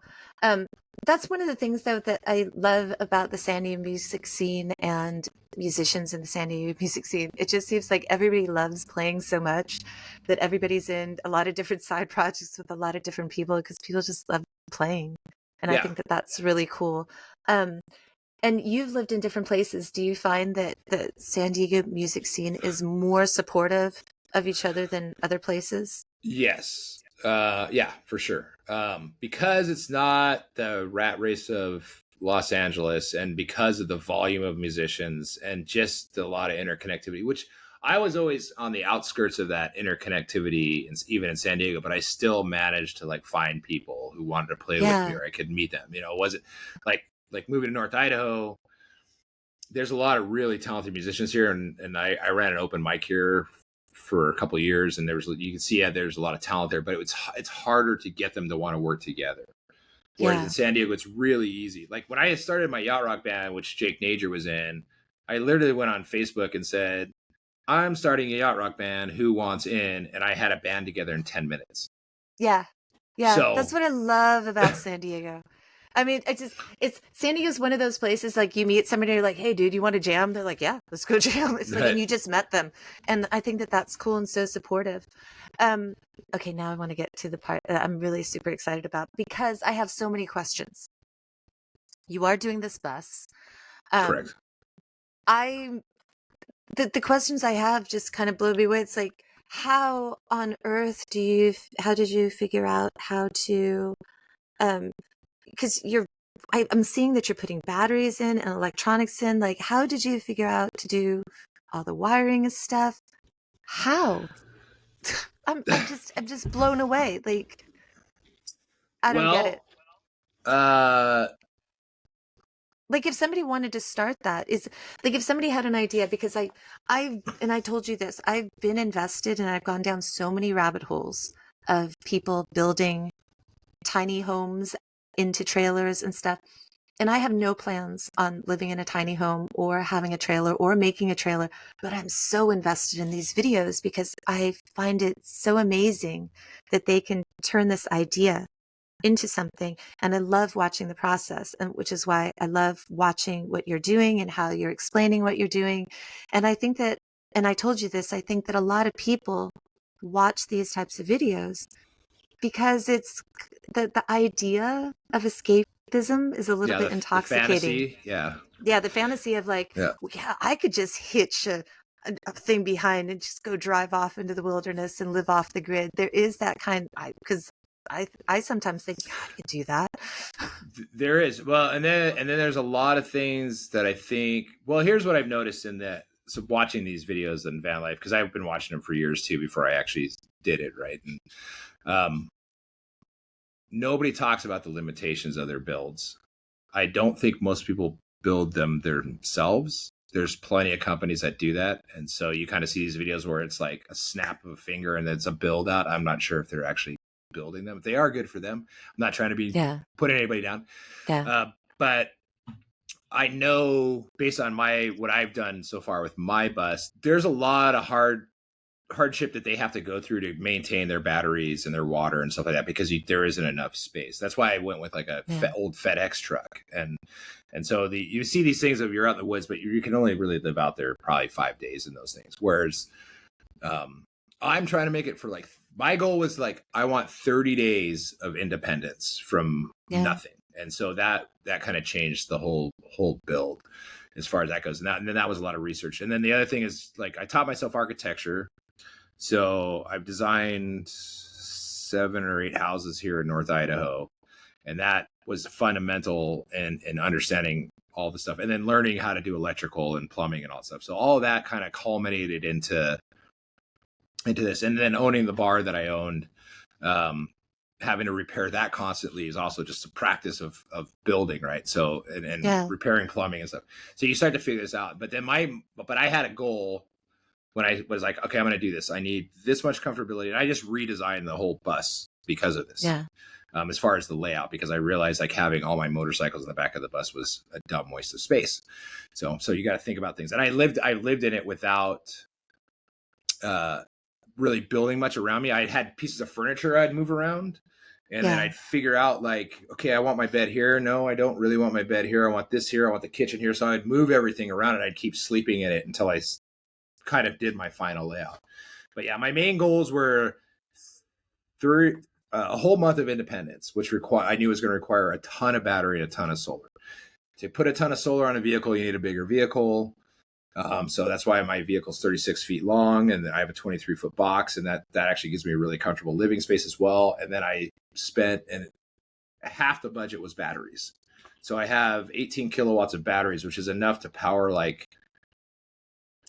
that's one of the things, though, that I love about the San Diego music scene and musicians in the San Diego music scene. It just seems like everybody loves playing so much that everybody's in a lot of different side projects with a lot of different people because people just love playing. And I think that that's really cool. And you've lived in different places. Do you find that the San Diego music scene is more supportive of each other than other places? Yes. Yeah, for sure. Because it's not the rat race of Los Angeles, and because of the volume of musicians and just a lot of interconnectivity, which I was always on the outskirts of that interconnectivity, even in San Diego, but I still managed to like find people who wanted to play with me, or I could meet them. You know, it wasn't like moving to North Idaho. There's a lot of really talented musicians here, and I ran an open mic here for a couple of years, and you can see there's a lot of talent there, but it's harder to get them to want to work together. Whereas in San Diego, it's really easy. Like when I started my yacht rock band, which Jake Nager was in, I literally went on Facebook and said, I'm starting a yacht rock band. Who wants in? And I had a band together in 10 minutes. Yeah. That's what I love about San Diego. I mean, San Diego's one of those places, like you meet somebody, you're like, hey, dude, you want to jam? They're like, yeah, let's go jam. It's like, and you just met them. And I think that that's cool and so supportive. Okay, now I want to get to the part that I'm really super excited about because I have so many questions. You are doing this bus. Correct. The questions I have just kind of blow me away. It's like, how on earth how did you figure out how to, because I'm seeing that you're putting batteries in and electronics in. Like, how did you figure out to do all the wiring and stuff? How? I'm just blown away. Like, I don't get it. Like if somebody wanted to start that, is like if somebody had an idea, because I told you this, I've been invested and I've gone down so many rabbit holes of people building tiny homes into trailers and stuff. And I have no plans on living in a tiny home or having a trailer or making a trailer, but I'm so invested in these videos because I find it so amazing that they can turn this idea into something. And I love watching the process, and which is why I love watching what you're doing and how you're explaining what you're doing. And I think that, and I told you this, I think that a lot of people watch these types of videos because it's the idea of escapism is a little bit intoxicating. The fantasy, yeah, the fantasy of like, I could just hitch a thing behind and just go drive off into the wilderness and live off the grid. There is that kind, because I sometimes think, God, I could do that. There is. Well, and then there's a lot of things that I think, well, here's what I've noticed in that. So watching these videos in van life, because I've been watching them for years too, before I actually did it. Right. And, nobody talks about the limitations of their builds. I don't think most people build them themselves. There's plenty of companies that do that. And so you kind of see these videos where it's like a snap of a finger and it's a build out. I'm not sure if they're actually building them. If they are, good for them. I'm not trying to be putting anybody down. But I know based on what I've done so far with my bus, there's a lot of hardship that they have to go through to maintain their batteries and their water and stuff like that, because there isn't enough space. That's why I went with like a old FedEx truck. And so you see these things if you're out in the woods, but you can only really live out there probably 5 days in those things. Whereas I'm trying to make it for like, my goal was like, I want 30 days of independence from nothing. And so that kind of changed the whole build as far as that goes. And then that was a lot of research. And then the other thing is, like, I taught myself architecture. So I've designed 7 or 8 houses here in North Idaho. And that was fundamental in understanding all the stuff, and then learning how to do electrical and plumbing and all that stuff. So all of that kind of culminated into this. And then owning the bar that I owned, having to repair that constantly is also just a practice of building, right? So, and repairing plumbing and stuff. So you start to figure this out. But then but I had a goal when I was like, okay, I'm going to do this. I need this much comfortability. And I just redesigned the whole bus because of this. Yeah. As far as the layout, because I realized like having all my motorcycles in the back of the bus was a dumb waste of space. So you got to think about things. And I lived in it without really building much around me. I had pieces of furniture I'd move around, and then I'd figure out like, okay, I want my bed here. No, I don't really want my bed here. I want this here. I want the kitchen here. So I'd move everything around and I'd keep sleeping in it until I kind of did my final layout. But yeah, my main goals were a whole month of independence, which I knew was going to require a ton of battery and a ton of solar. To put a ton of solar on a vehicle, you need a bigger vehicle. So that's why my vehicle's 36 feet long, and I have a 23-foot box, and that actually gives me a really comfortable living space as well. And then I spent, and half the budget was batteries. So I have 18 kilowatts of batteries, which is enough to power like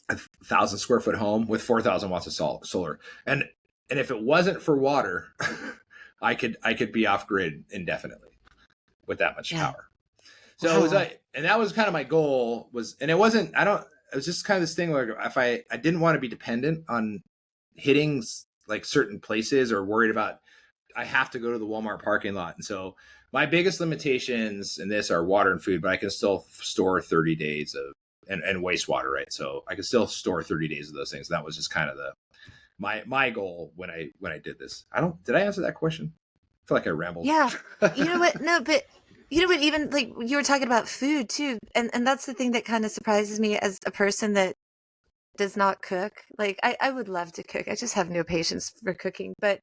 1,000 square foot home with 4,000 watts of solar. And if it wasn't for water, I could be off grid indefinitely with that much power. So it was like, and that was kind of my goal and it wasn't, it was just kind of this thing where if I didn't want to be dependent on hitting like certain places or worried about, I have to go to the Walmart parking lot. And so my biggest limitations in this are water and food, but I can still store 30 days of, and wastewater, right? So I can still store 30 days of those things. That was just kind of my goal when I did this. Did I answer that question? I feel like I rambled. Yeah. You know what? No, but you know what, even like you were talking about food too. And that's the thing that kind of surprises me as a person that does not cook. Like I would love to cook. I just have no patience for cooking. But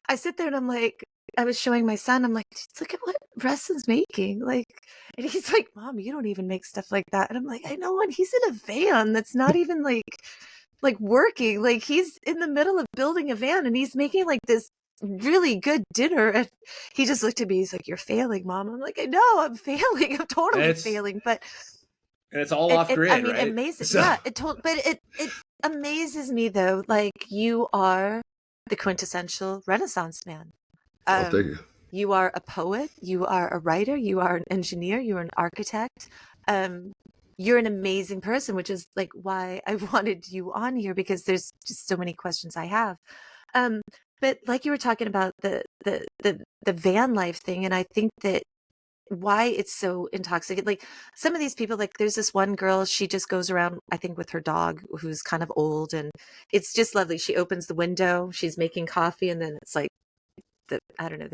I sit there and I'm like, I was showing my son, I'm like, look at what Russ is making. Like, and he's like, Mom, you don't even make stuff like that. And I'm like, I know, and he's in a van that's not even like working. Like he's in the middle of building a van and he's making like this really good dinner. And he just looked at me, he's like, you're failing, Mom. I'm like, I know I'm failing. I'm totally failing. But and it's all off grid, I mean, right? amazing. So. Yeah, but it amazes me though. Like you are the quintessential Renaissance man. Thank you. You are a poet. You are a writer. You are an engineer. You are an architect. You're an amazing person, which is like why I wanted you on here, because there's just so many questions I have. But like you were talking about the van life thing, and I think that why it's so intoxicating. Like some of these people, like there's this one girl, she just goes around, I think, with her dog who's kind of old, and it's just lovely. She opens the window, she's making coffee, and then it's like the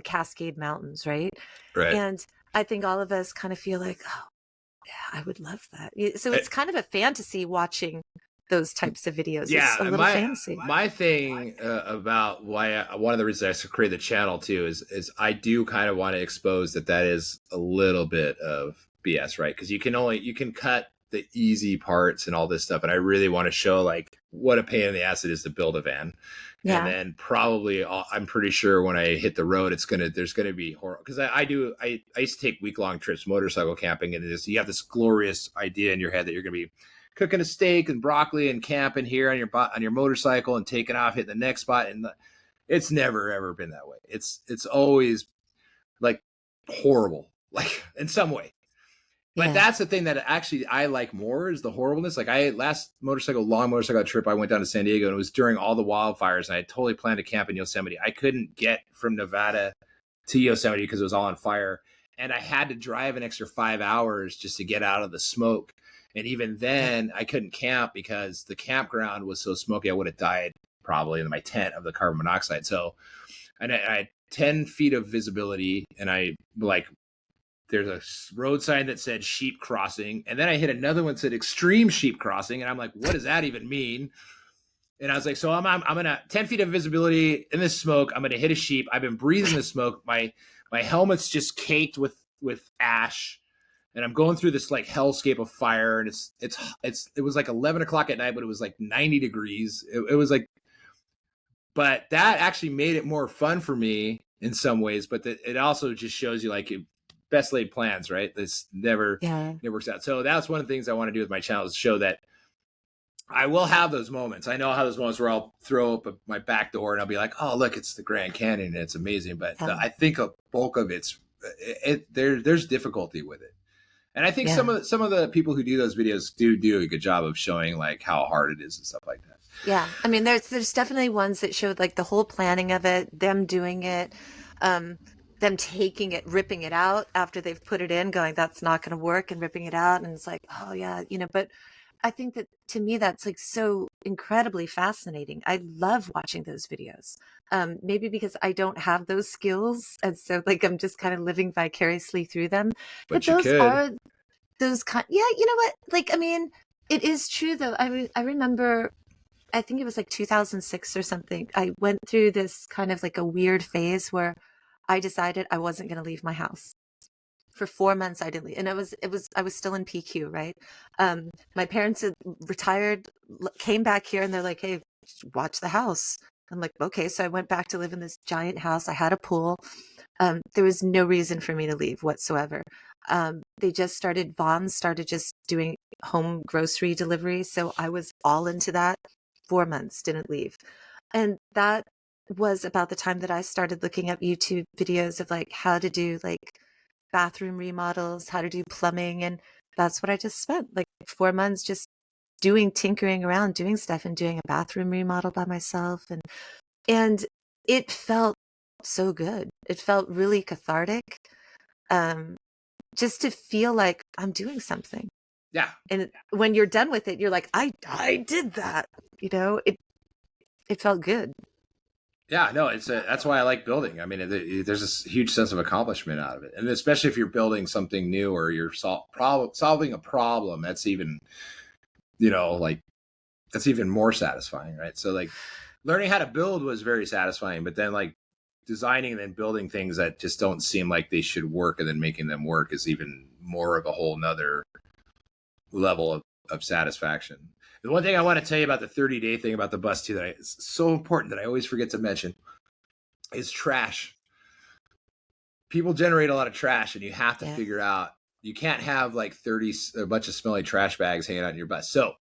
Cascade Mountains, right? Right. And I think all of us kind of feel like, oh, yeah, I would love that. So it's kind of a fantasy watching those types of videos. Yeah, it's a little fantasy. My thing about why one of the reasons I created the channel too is I do kind of want to expose that is a little bit of BS, right? Because you can cut the easy parts and all this stuff, and I really want to show like what a pain in the ass it is to build a van. Yeah. And then probably I'm pretty sure when I hit the road, there's gonna be horror, because I used to take week-long trips motorcycle camping, and you have this glorious idea in your head that you're gonna be cooking a steak and broccoli and camping here on your motorcycle and taking off, hitting the next spot, and it's never ever been that way. It's always like horrible, like in some way. But that's the thing that actually I like more is the horribleness. Like last long motorcycle trip, I went down to San Diego, and it was during all the wildfires, and I totally planned to camp in Yosemite. I couldn't get from Nevada to Yosemite because it was all on fire, and I had to drive an extra 5 hours just to get out of the smoke. And even then I couldn't camp because the campground was so smoky. I would have died probably in my tent of the carbon monoxide. So, and I had 10 feet of visibility, and there's a road sign that said sheep crossing. And then I hit another one that said extreme sheep crossing. And I'm like, what does that even mean? And I was like, so I'm going to 10 feet of visibility in this smoke. I'm going to hit a sheep. I've been breathing the smoke. My helmet's just caked with ash. And I'm going through this like hellscape of fire. And it was like 11 o'clock at night, but it was like 90 degrees. It was like, but that actually made it more fun for me in some ways. But it also just shows you like best laid plans, right? This never works out. So that's one of the things I want to do with my channel, is show that I will have those moments. I know how those moments where I'll throw up my back door and I'll be like, oh, look, it's the Grand Canyon. And it's amazing. But I think a bulk of there's difficulty with it. And I think some of the people who do those videos do a good job of showing like how hard it is and stuff like that. Yeah. I mean, there's definitely ones that showed like the whole planning of it, them doing it, them taking it, ripping it out after they've put it in, going, that's not going to work, and ripping it out. And it's like, oh yeah, but I think that to me, that's like so incredibly fascinating. I love watching those videos. Maybe because I don't have those skills. And so like, I'm just kind of living vicariously through them. But But you those could. are those kind. Yeah. You know what? Like, I mean, it is true though. I remember, I think it was like 2006 or something. I went through this kind of like a weird phase where I decided I wasn't going to leave my house. For 4 months I didn't leave. And I was still in PQ, right? My parents had retired, came back here, and they're like, hey, watch the house. I'm like, okay. So I went back to live in this giant house. I had a pool. There was no reason for me to leave whatsoever. They just started, Vons started just doing home grocery delivery. So I was all into that. 4 months, didn't leave. And that was about the time that I started looking up YouTube videos of like how to do like bathroom remodels, how to do plumbing. And that's what I just spent like 4 months just doing, tinkering around, doing stuff and doing a bathroom remodel by myself. And it felt so good. It felt really cathartic. Um, just to feel like I'm doing something. Yeah. And when you're done with it, you're like, I did that. You know, it felt good. Yeah, no, that's why I like building. I mean, there's this huge sense of accomplishment out of it, and especially if you're building something new or you're solving a problem, that's even, like that's even more satisfying, right? So like, learning how to build was very satisfying, but then like designing and then building things that just don't seem like they should work and then making them work is even more of a whole nother level of satisfaction. The one thing I want to tell you about the 30-day thing about the bus too, that is so important that I always forget to mention, is trash. People generate a lot of trash, and you have to figure out, you can't have like a bunch of smelly trash bags hanging out in your bus. So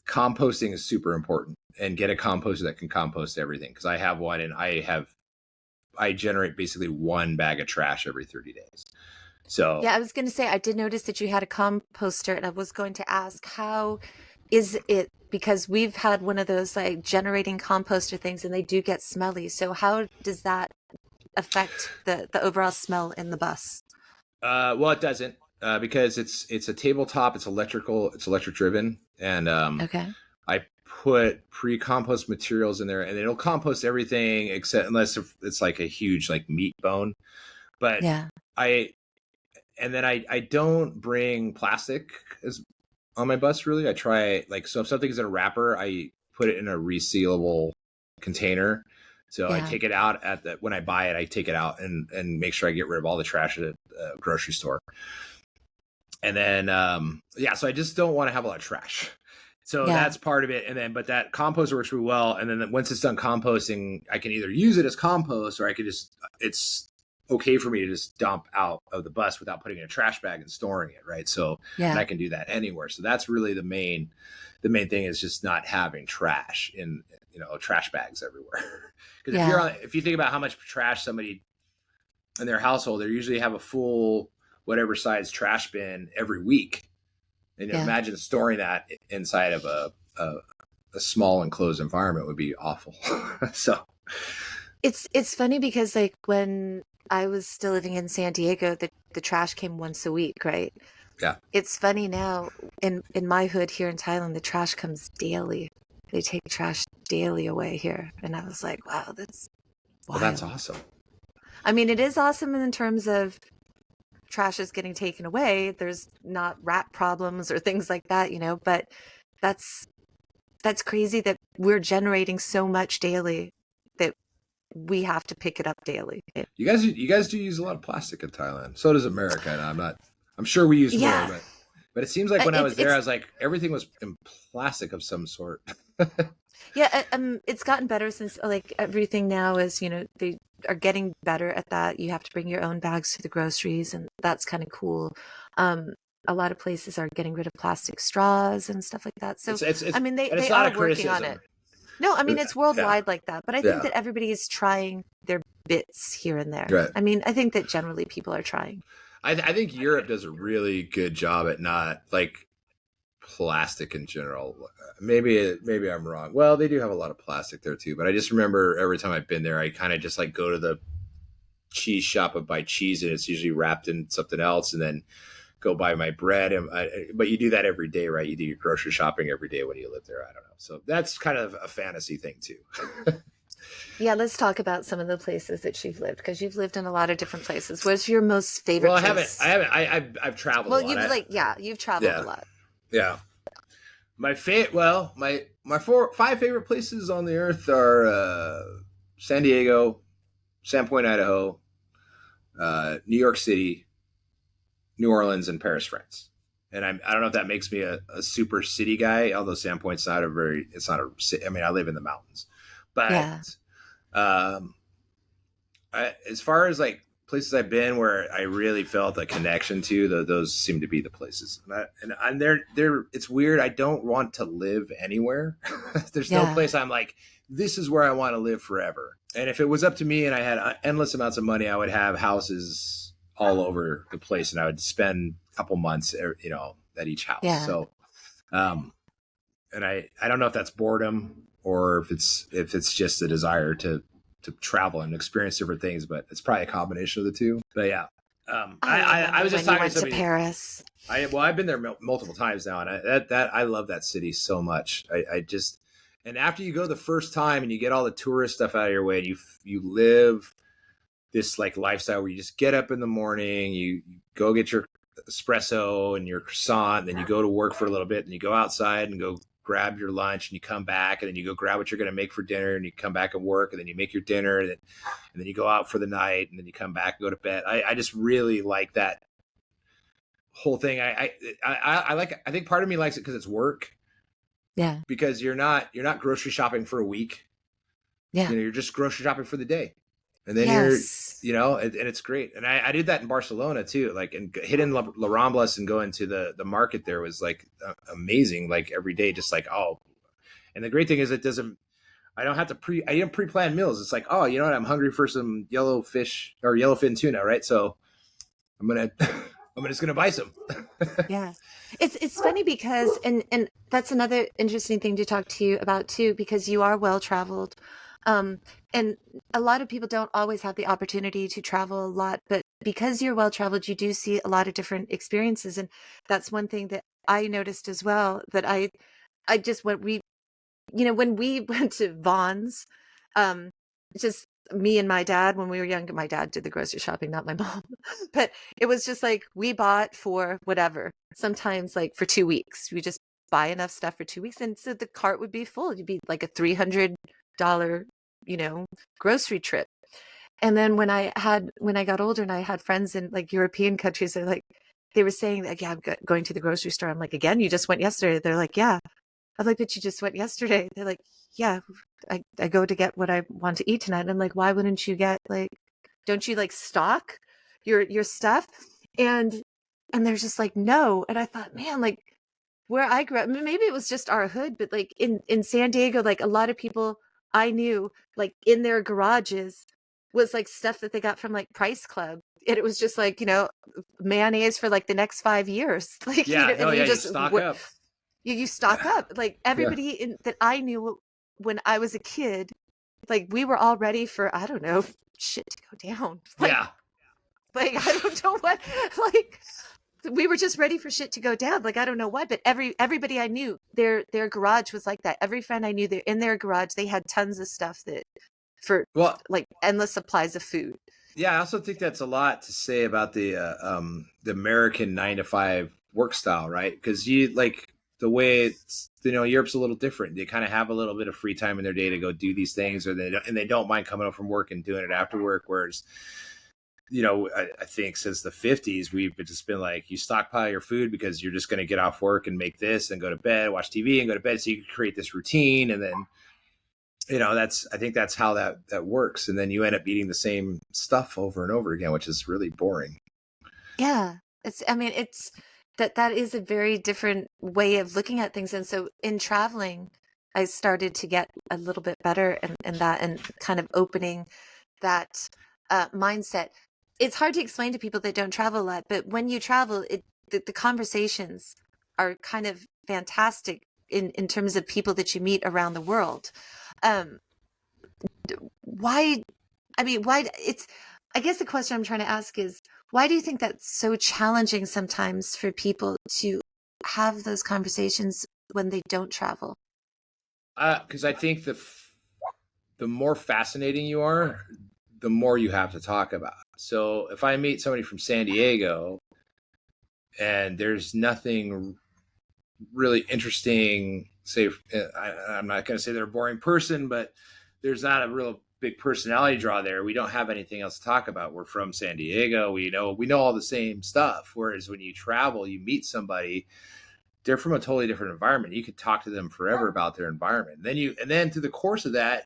composting is super important, and get a composter that can compost everything. Because I have one, and I generate basically one bag of trash every 30 days. So yeah, I was going to say, I did notice that you had a composter, and I was going to ask, how is it, because we've had one of those like generating composter things and they do get smelly. So how does that affect the overall smell in the bus? Well, it doesn't, because it's a tabletop, it's electric driven. And Okay. I put pre-compost materials in there, and it'll compost everything unless it's like a huge like meat bone. But Yeah. I don't bring plastic on my bus, really. I try, like, so if something's in a wrapper, I put it in a resealable container. So I take it out when I buy it, I take it out and make sure I get rid of all the trash at a grocery store. And then, so I just don't want to have a lot of trash. So that's part of it. And then, but that composter works really well. And then once it's done composting, I can either use it as compost, or I could it's okay for me to just dump out of the bus without putting in a trash bag and storing it. Right. So, and I can do that anywhere. So that's really the main thing, is just not having trash in, trash bags everywhere. Because if you think about how much trash somebody in their household, they usually have a full, whatever size trash bin every week. And imagine storing that inside of a small enclosed environment would be awful. So it's funny because like when I was still living in San Diego, the trash came once a week, right? Yeah. It's funny now in my hood here in Thailand, the trash comes daily. They take trash daily away here. And I was like, wow, that's wild. Well, that's awesome. I mean, it is awesome in terms of trash is getting taken away. There's not rat problems or things like that, but that's crazy that we're generating so much daily that we have to pick it up daily. You guys do use a lot of plastic in Thailand. So does America. And I'm sure we use more, but it seems like when I was there, I was like, everything was in plastic of some sort. Yeah, it's gotten better since like everything now is, they are getting better at that. You have to bring your own bags to the groceries, and that's kind of cool. A lot of places are getting rid of plastic straws and stuff like that. So I mean, they are working on it. No, I mean, it's worldwide like that, but I think that everybody is trying their bits here and there. Right. I mean, I think that generally people are trying. I think Europe does a really good job at not like plastic in general. Maybe I'm wrong. Well, they do have a lot of plastic there too, but I just remember every time I've been there, I kind of just like go to the cheese shop and buy cheese, and it's usually wrapped in something else, and then go buy my bread. But you do that every day, right? You do your grocery shopping every day when you live there. I don't know. So that's kind of a fantasy thing too. Yeah, let's talk about some of the places that you've lived, because you've lived in a lot of different places. What's your most favorite Well, place? I've traveled a lot. You've traveled a lot. Yeah. My 5 favorite places on the earth are San Diego, Sandpoint, Idaho, New York City, New Orleans, and Paris, France. And I don't know if that makes me a super city guy, although Sandpoint's not it's not a city. I mean, I live in the mountains, but Yeah. um, as far as like places I've been where I really felt a connection to, those seem to be the places. And they're it's weird. I don't want to live anywhere. There's no place I'm like, this is where I want to live forever. And if it was up to me and I had endless amounts of money, I would have houses all over the place, and I would spend a couple months, at each house. Yeah. So, and I don't know if that's boredom or if it's just a desire to travel and experience different things, but it's probably a combination of the two. But yeah, I was just talking to somebody. Paris. I've been there multiple times now, and I love that city so much. And after you go the first time and you get all the tourist stuff out of your way, and you live this like lifestyle where you just get up in the morning, you go get your espresso and your croissant, and then you go to work for a little bit, and you go outside and go grab your lunch, and you come back, and then you go grab what you're going to make for dinner, and you come back and work, and then you make your dinner, and then you go out for the night, and then you come back and go to bed. I just really like that whole thing. I think part of me likes it because it's work. Yeah. Because you're not grocery shopping for a week. Yeah. You're just grocery shopping for the day. And then and it's great. And I did that in Barcelona too, like, and hitting La Ramblas and going to the market there was like amazing. Like every day, just like, oh, and the great thing is I didn't pre-plan meals. It's like, oh, you know what? I'm hungry for some yellowfin tuna. Right. So I'm just going to buy some. Yeah. It's funny because, and that's another interesting thing to talk to you about too, because you are well-traveled. And a lot of people don't always have the opportunity to travel a lot, but because you're well-traveled, you do see a lot of different experiences. And that's one thing that I noticed as well, that I just when we went to Vaughn's, just me and my dad, when we were young, my dad did the grocery shopping, not my mom, but it was just like, we bought for whatever, sometimes like for 2 weeks, we just buy enough stuff for 2 weeks. And so the cart would be full. It'd be like a $300, grocery trip. And then when I got older and I had friends in like European countries, they were saying that, yeah, I'm going to the grocery store. I'm like, again, you just went yesterday. They're like, yeah. I'm like, but you just went yesterday. They're like, yeah, I go to get what I want to eat tonight. I'm like, why wouldn't you get don't you stock your stuff? And they're just like, no. And I thought, man, like where I grew up, maybe it was just our hood, but like in San Diego, like a lot of people I knew, like in their garages was like stuff that they got from like Price Club. And it was just like, mayonnaise for like the next 5 years. Like, you just stock up. You stock up. Like everybody that I knew when I was a kid, like we were all ready for, I don't know, shit to go down. Like I don't know what, like we were just ready for shit to go down. Like I don't know what, but everybody I knew, their garage was like that. Every friend I knew, in their garage, they had tons of stuff like endless supplies of food. Yeah, I also think that's a lot to say about the American 9-to-5 work style, right? Because the way it's, Europe's a little different. They kind of have a little bit of free time in their day to go do these things, and they don't mind coming up from work and doing it after work. Whereas, I think since the 50s, we've just been like, you stockpile your food because you're just going to get off work and make this and go to bed, watch TV and go to bed. So you can create this routine. And then, I think that's how that works. And then you end up eating the same stuff over and over again, which is really boring. Yeah. That is a very different way of looking at things. And so in traveling, I started to get a little bit better in that, and kind of opening that mindset. It's hard to explain to people that don't travel a lot, but when you travel, the conversations are kind of fantastic in terms of people that you meet around the world. Why I guess the question I'm trying to ask is, Why do you think that's so challenging sometimes for people to have those conversations when they don't travel? Because I think the more fascinating you are, the more you have to talk about. So if I meet somebody from San Diego and there's nothing really interesting, say, I'm not going to say they're a boring person, but there's not a real big personality draw there. We don't have anything else to talk about. We're from San Diego. We know all the same stuff. Whereas when you travel, you meet somebody, they're from a totally different environment. You could talk to them forever about their environment. And then through the course of that,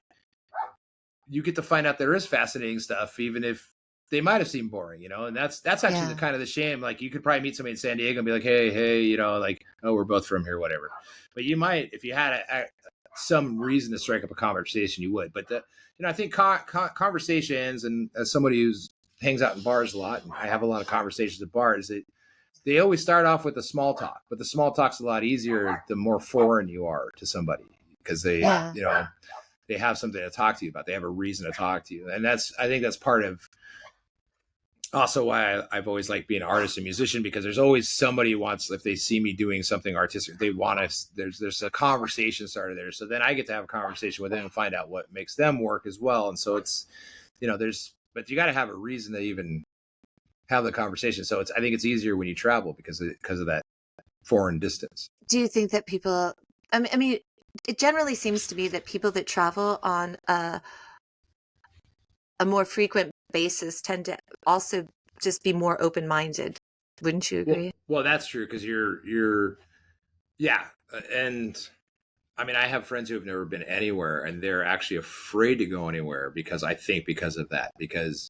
you get to find out there is fascinating stuff, even if they might have seemed boring, and that's actually the Yeah. kind of the shame. Like you could probably meet somebody in San Diego and be like, hey, like, oh, we're both from here, whatever. But you might, if you had some reason to strike up a conversation, you would. But I think conversations, and as somebody who's hangs out in bars a lot, and I have a lot of conversations at bars, they always start off with a small talk, but the small talk's a lot easier the more foreign you are to somebody, because Yeah. they have something to talk to you about. They have a reason to talk to you. And I think that's part of also why I've always liked being an artist and musician, because there's always somebody who wants, if they see me doing something artistic, they want to, there's a conversation started there. So then I get to have a conversation with them and find out what makes them work as well. And so it's, but you got to have a reason to even have the conversation. So I think it's easier when you travel because of that foreign distance. Do you think that people, I mean, it generally seems to be that people that travel on a more frequent basis tend to also just be more open-minded. Wouldn't you agree? Well, that's true, because yeah. And I mean, I have friends who have never been anywhere and they're actually afraid to go anywhere because of that, because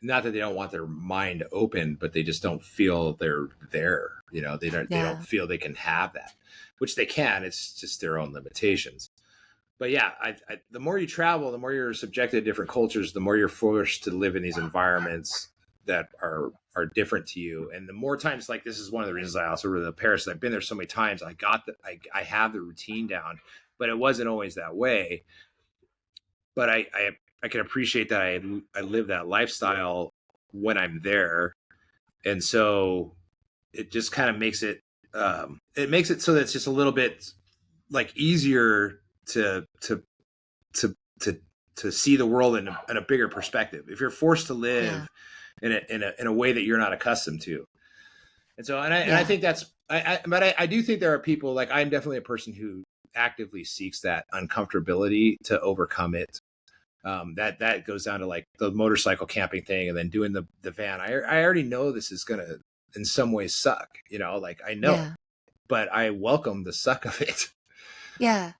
not that they don't want their mind open, but they just don't feel they're there. They don't feel they can have that, which they can. It's just their own limitations. But yeah, the more you travel, the more you're subjected to different cultures, the more you're forced to live in these environments that are different to you. And the more times, like, this is one of the reasons I also really love Paris. I've been there so many times. I have the routine down, but it wasn't always that way. But I can appreciate that I live that lifestyle when I'm there. And so it just kind of makes it so that it's just a little bit like easier to see the world in a bigger perspective if you're forced to live in a way that you're not accustomed to. And so, and I think that's, but I do think there are people, like, I'm definitely a person who actively seeks that uncomfortability to overcome it. That goes down to like the motorcycle camping thing, and then doing the van. I already know this is going to in some ways suck, like I know, but I welcome the suck of it. Yeah.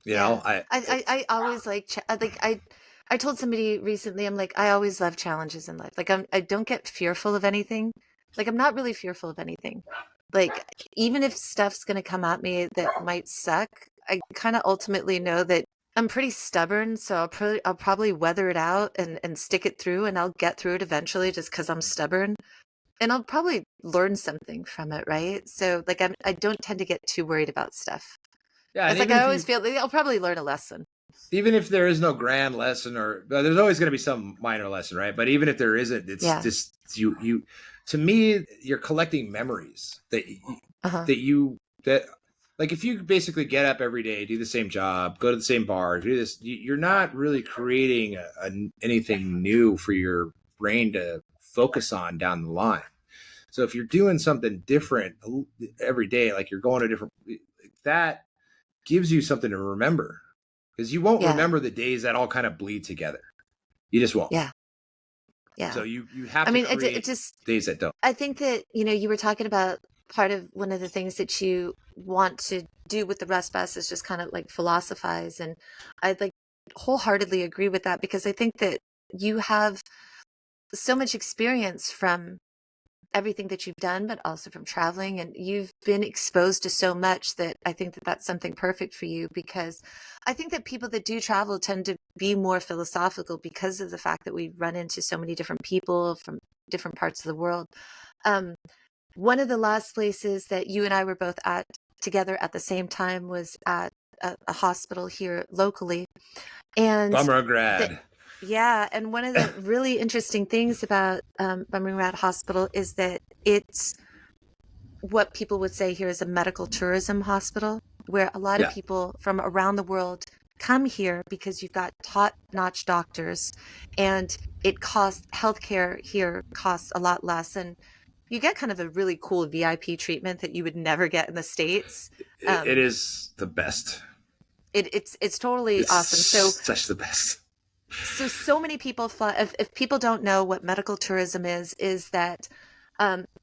I always I told somebody recently, I'm like, I always love challenges in life. Like I don't get fearful of anything. Like I'm not really fearful of anything. Like even if stuff's going to come at me that might suck, I kind of ultimately know that I'm pretty stubborn, so I'll probably weather it out and stick it through, and I'll get through it eventually just because I'm stubborn. And I'll probably learn something from it, right? So like I don't tend to get too worried about stuff. Yeah, It's like I always feel I'll probably learn a lesson. Even if there is no grand lesson, or there's always going to be some minor lesson, right? But even if there isn't, it's just you. To me, you're collecting memories that like if you basically get up every day, do the same job, go to the same bar, do this, you're not really creating anything new for your brain to focus on down the line. So if you're doing something different every day, like you're going to different, that gives you something to remember, because you won't remember the days that all kind of bleed together. You just won't. Yeah. So you have to create it just days that don't. I think that, you were talking about part of one of the things that you want to do with the Russ Bus is just kind of like philosophize. And I like wholeheartedly agree with that, because I think that you have so much experience from everything that you've done, but also from traveling, and you've been exposed to so much that I think that that's something perfect for you, because I think that people that do travel tend to be more philosophical because of the fact that we run into so many different people from different parts of the world. One of the last places that you and I were both at together at the same time was at a hospital here locally. And Bummer grad. Yeah, and one of the really interesting things about Bumming Rat Hospital is that it's what people would say here is a medical tourism hospital, where a lot of Yeah, people from around the world come here because you've got top-notch doctors, and it costs healthcare here costs a lot less, and you get kind of a really cool VIP treatment that you would never get in the States. it Um, is the best. it's totally It's awesome. So such the best. so many people fly. If people don't know what medical tourism is that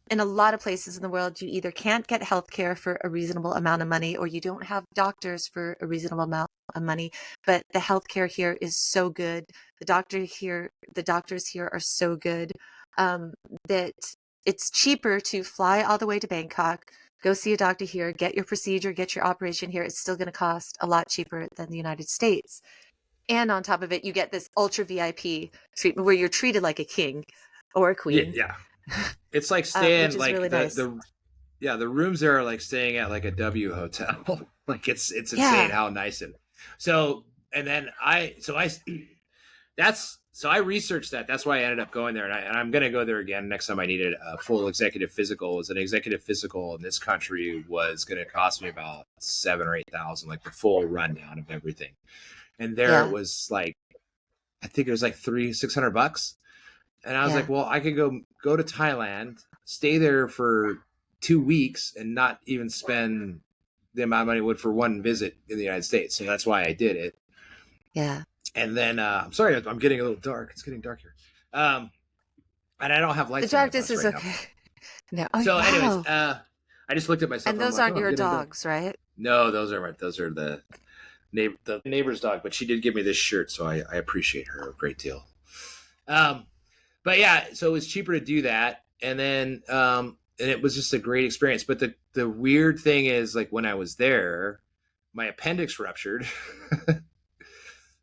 in a lot of places in the world, you either can't get health care for a reasonable amount of money, or you don't have doctors for a reasonable amount of money. But the healthcare here is so good. The doctors here are so good um, that it's cheaper to fly all the way to Bangkok, go see a doctor here, get your procedure, get your operation here. It's still going to cost a lot cheaper than the United States. And on top of it, you get this ultra VIP treatment where you're treated like a king or a Yeah, queen, yeah. It's like which staying is really like nice. the rooms there are like staying at like a W hotel. Like it's insane Yeah, how nice it. So and then I researched that. That's why I ended up going there, and I'm going to go there again next time I needed a full executive physical. As an executive physical in this country was going to cost me about 7 or 8 thousand, like the full rundown of everything. And there it yeah, was like I think it was like $600. And I was like, yeah, well, I could go to Thailand, stay there for 2 weeks, and not even spend the amount of money it would for one visit in the United States. So that's why I did it. yeah. And then I'm sorry, I'm getting a little dark. It's getting dark here. And I don't have The lights on my darkness bus is right now. okay. No, oh So, anyways, wow. I just looked at myself And and I'm those like, aren't oh, I'm your getting dark. dogs, right? No, those are the neighbor's dog, but she did give me this shirt, so I appreciate her a great deal. Um, but yeah, so it was cheaper to do that, and it was just a great experience. But the weird thing is, like when I was there, my appendix ruptured,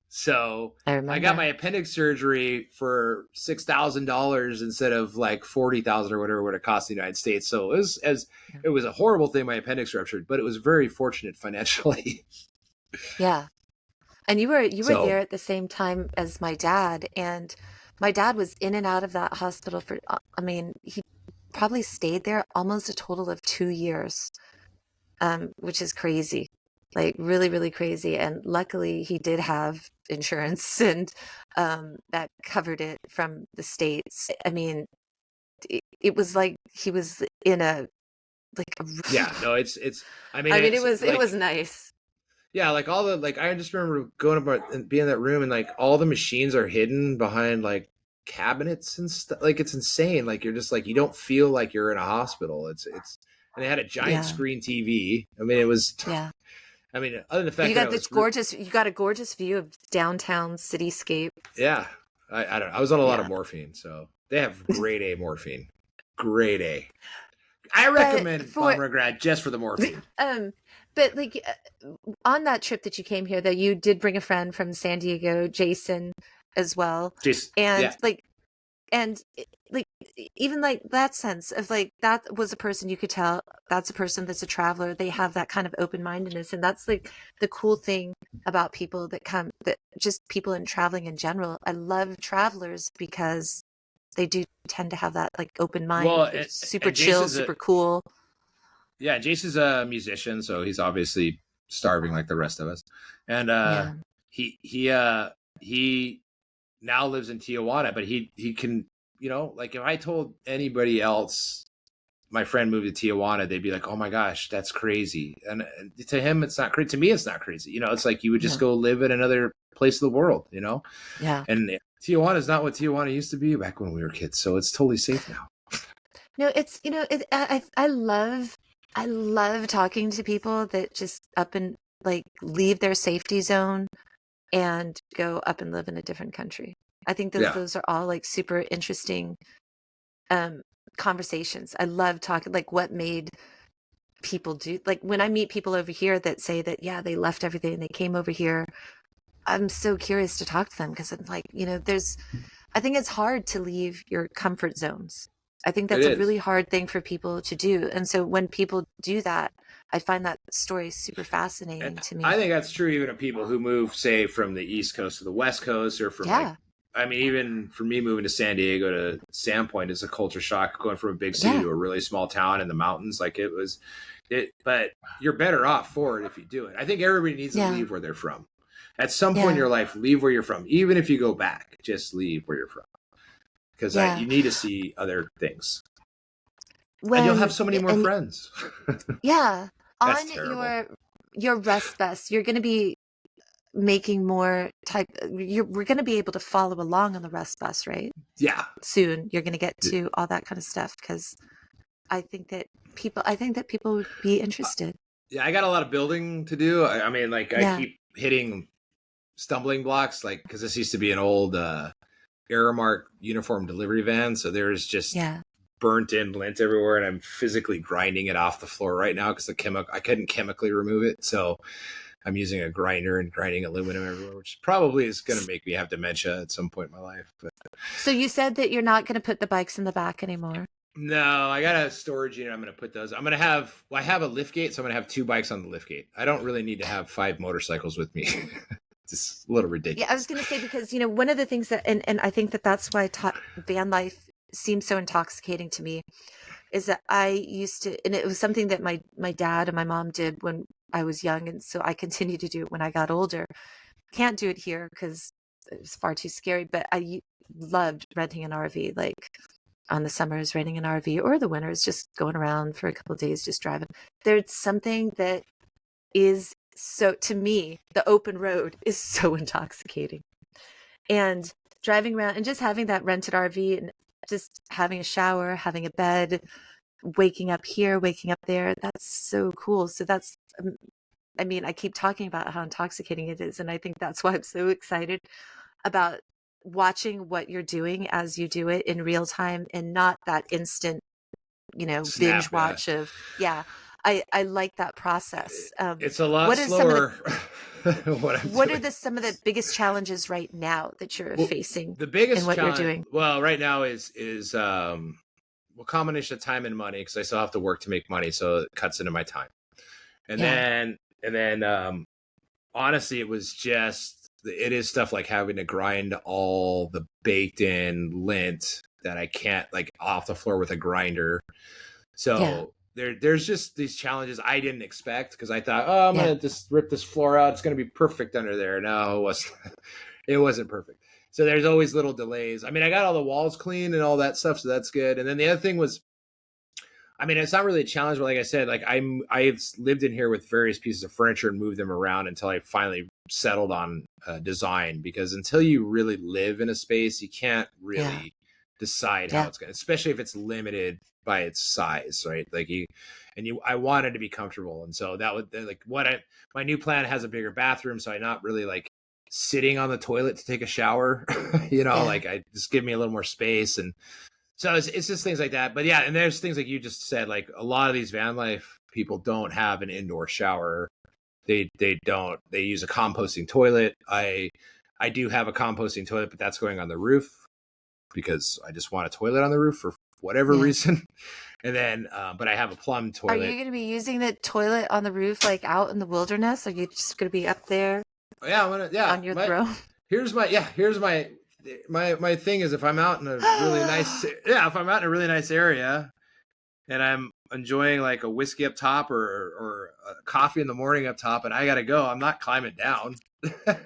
so I I got my remember. appendix surgery for $6,000 instead of like 40,000 or whatever it would have cost the United States. So Yeah. it was a horrible thing. My appendix ruptured, but it was very fortunate financially. Yeah. And you were there So at the same time as my dad, and my dad was in and out of that hospital for I mean, he probably stayed there almost a total of 2 years, which is crazy, like really, really crazy. And luckily, he did have insurance, and that covered it from the States. I mean, it was like he was in a like a, yeah, no, it's. I mean, I mean, it's it was like nice. yeah, like all the like I just remember going up and being in that room and like all the machines are hidden behind like cabinets and stuff. Like it's insane. Like you're just like you don't feel like you're in a hospital. It's and they had a giant Yeah, screen TV. I mean, it was. yeah. I mean, other than the You fact that I got was, you got a gorgeous view of downtown cityscape. yeah, I don't know. I was on a lot of Yeah. morphine, so they have grade A morphine, grade A. I But recommend for Bombergrad just for the morphine. um but like on that trip that you came here, though, you did bring a friend from San Diego, Jason, as well. Just And yeah, like even like that sense of like that was a person you could tell that's a person that's a traveler. They have that kind of open-mindedness, and that's like the cool thing about people that come that just people in traveling in general. I love travelers because they do tend to have that like open mind. well, They're super and chill, Jason's a super cool. yeah, Jason's a musician, so he's obviously starving like the rest of us. And Yeah. he now lives in Tijuana, but he can, like if I told anybody else my friend moved to Tijuana, they'd be like, "Oh my gosh, that's crazy." And to him, it's not crazy. To me, it's not crazy. It's like you would just Yeah. go live in another place of the world, Yeah. And Tijuana is not what Tijuana used to be back when we were kids, so it's totally safe now. No, it's I love talking to people that just up and like leave their safety zone and go up and live in a different country. I think Yeah, those are all like super interesting um conversations. I love talking like what made people do like when I meet people over here that say that yeah, they left everything and they came over here. I'm so curious to talk to them because I'm like, I think it's hard to leave your comfort zones. I think it that's a is. really hard thing for people to do. And so when people do that, I find that story super And fascinating to I me. think that's true even of people who move, say, from the East Coast to the West Coast, or from like Yeah. I mean, even for me moving to San Diego to Sandpoint is a culture shock, going from a big city Yeah. to a really small town in the mountains. Like but you're better off for it if you do it. I think everybody needs to Yeah. leave where they're from. At some point Yeah. in your life, leave where you're from. Even if you go back, just leave where you're from. Because Yeah. you need to see other things. When, and you'll have so many more friends. Yeah. That's On terrible. your Rust Bus, you're going to be making more we're going to be able to follow along on the Rust Bus, right? Yeah. Soon you're going to get to all that kind of stuff, because I think that people would be interested. Yeah, I got a lot of building to do. I mean, like, I Yeah. keep hitting stumbling blocks, like, because this used to be an old Aramark uniform delivery van, so there's just Yeah. burnt in lint everywhere, and I'm physically grinding it off the floor right now because I couldn't chemically remove it, so I'm using a grinder and grinding aluminum everywhere, which probably is going to make me have dementia at some point in my life. But So you said that you're not going to put the bikes in the back anymore. no, I got a storage unit. I'm going to put those. I have a lift gate, so I'm going to have 2 bikes on the lift gate. I don't really need to have 5 motorcycles with me. It's a little ridiculous. Yeah, I was going to say, because, one of the things that, and I think that that's why van life seems so intoxicating to me, is that I used to, and it was something that my dad and my mom did when I was young, and so I continue to do it when I got older. Can't do it here because it was far too scary, but I loved renting an RV, like on the summers, renting an RV, or the winters, just going around for a couple of days, just driving. There's something that is so, to me, the open road is so intoxicating. And driving around and just having that rented RV and just having a shower, having a bed, waking up here, waking up there, that's so cool. So that's, I mean, I keep talking about how intoxicating it is. And I think that's why I'm so excited about watching what you're doing as you do it in real time, and not that instant, binge watch of, I like that process. It's a lot what are some of slower. what are some of the biggest challenges right now that you're facing The biggest in what challenge, you're doing? well, right now is combination of time and money, because I still have to work to make money, so it cuts into my time. And then honestly, it is stuff like having to grind all the baked in lint that I can't, like, off the floor with a grinder. So there's just these challenges I didn't expect, because I thought, I'm going to just rip this floor out. It's going to be perfect under there. No, it wasn't. It wasn't perfect. So there's always little delays. I mean, I got all the walls clean and all that stuff, so that's good. And then the other thing was, I mean, it's not really a challenge, but like I said, like, I've lived in here with various pieces of furniture and moved them around until I finally settled on design, because until you really live in a space, you can't really decide how it's going to, especially if it's limited by its size, right? Like I wanted to be comfortable. And so that would, like, my new plan has a bigger bathroom, so I'm not really like sitting on the toilet to take a shower, like, I just give me a little more space. And so it's just things like that. But yeah, and there's things like you just said, like, a lot of these van life people don't have an indoor shower. They use a composting toilet. I do have a composting toilet, but that's going on the roof because I just want a toilet on the roof for whatever reason. And then, but I have a plumb toilet. Are you going to be using the toilet on the roof, like out in the wilderness? Are you just going to be up there? On your throne. Here's my thing is, if I'm out in a really nice area and I'm enjoying like a whiskey up top or a coffee in the morning up top and I gotta go, I'm not climbing down. There's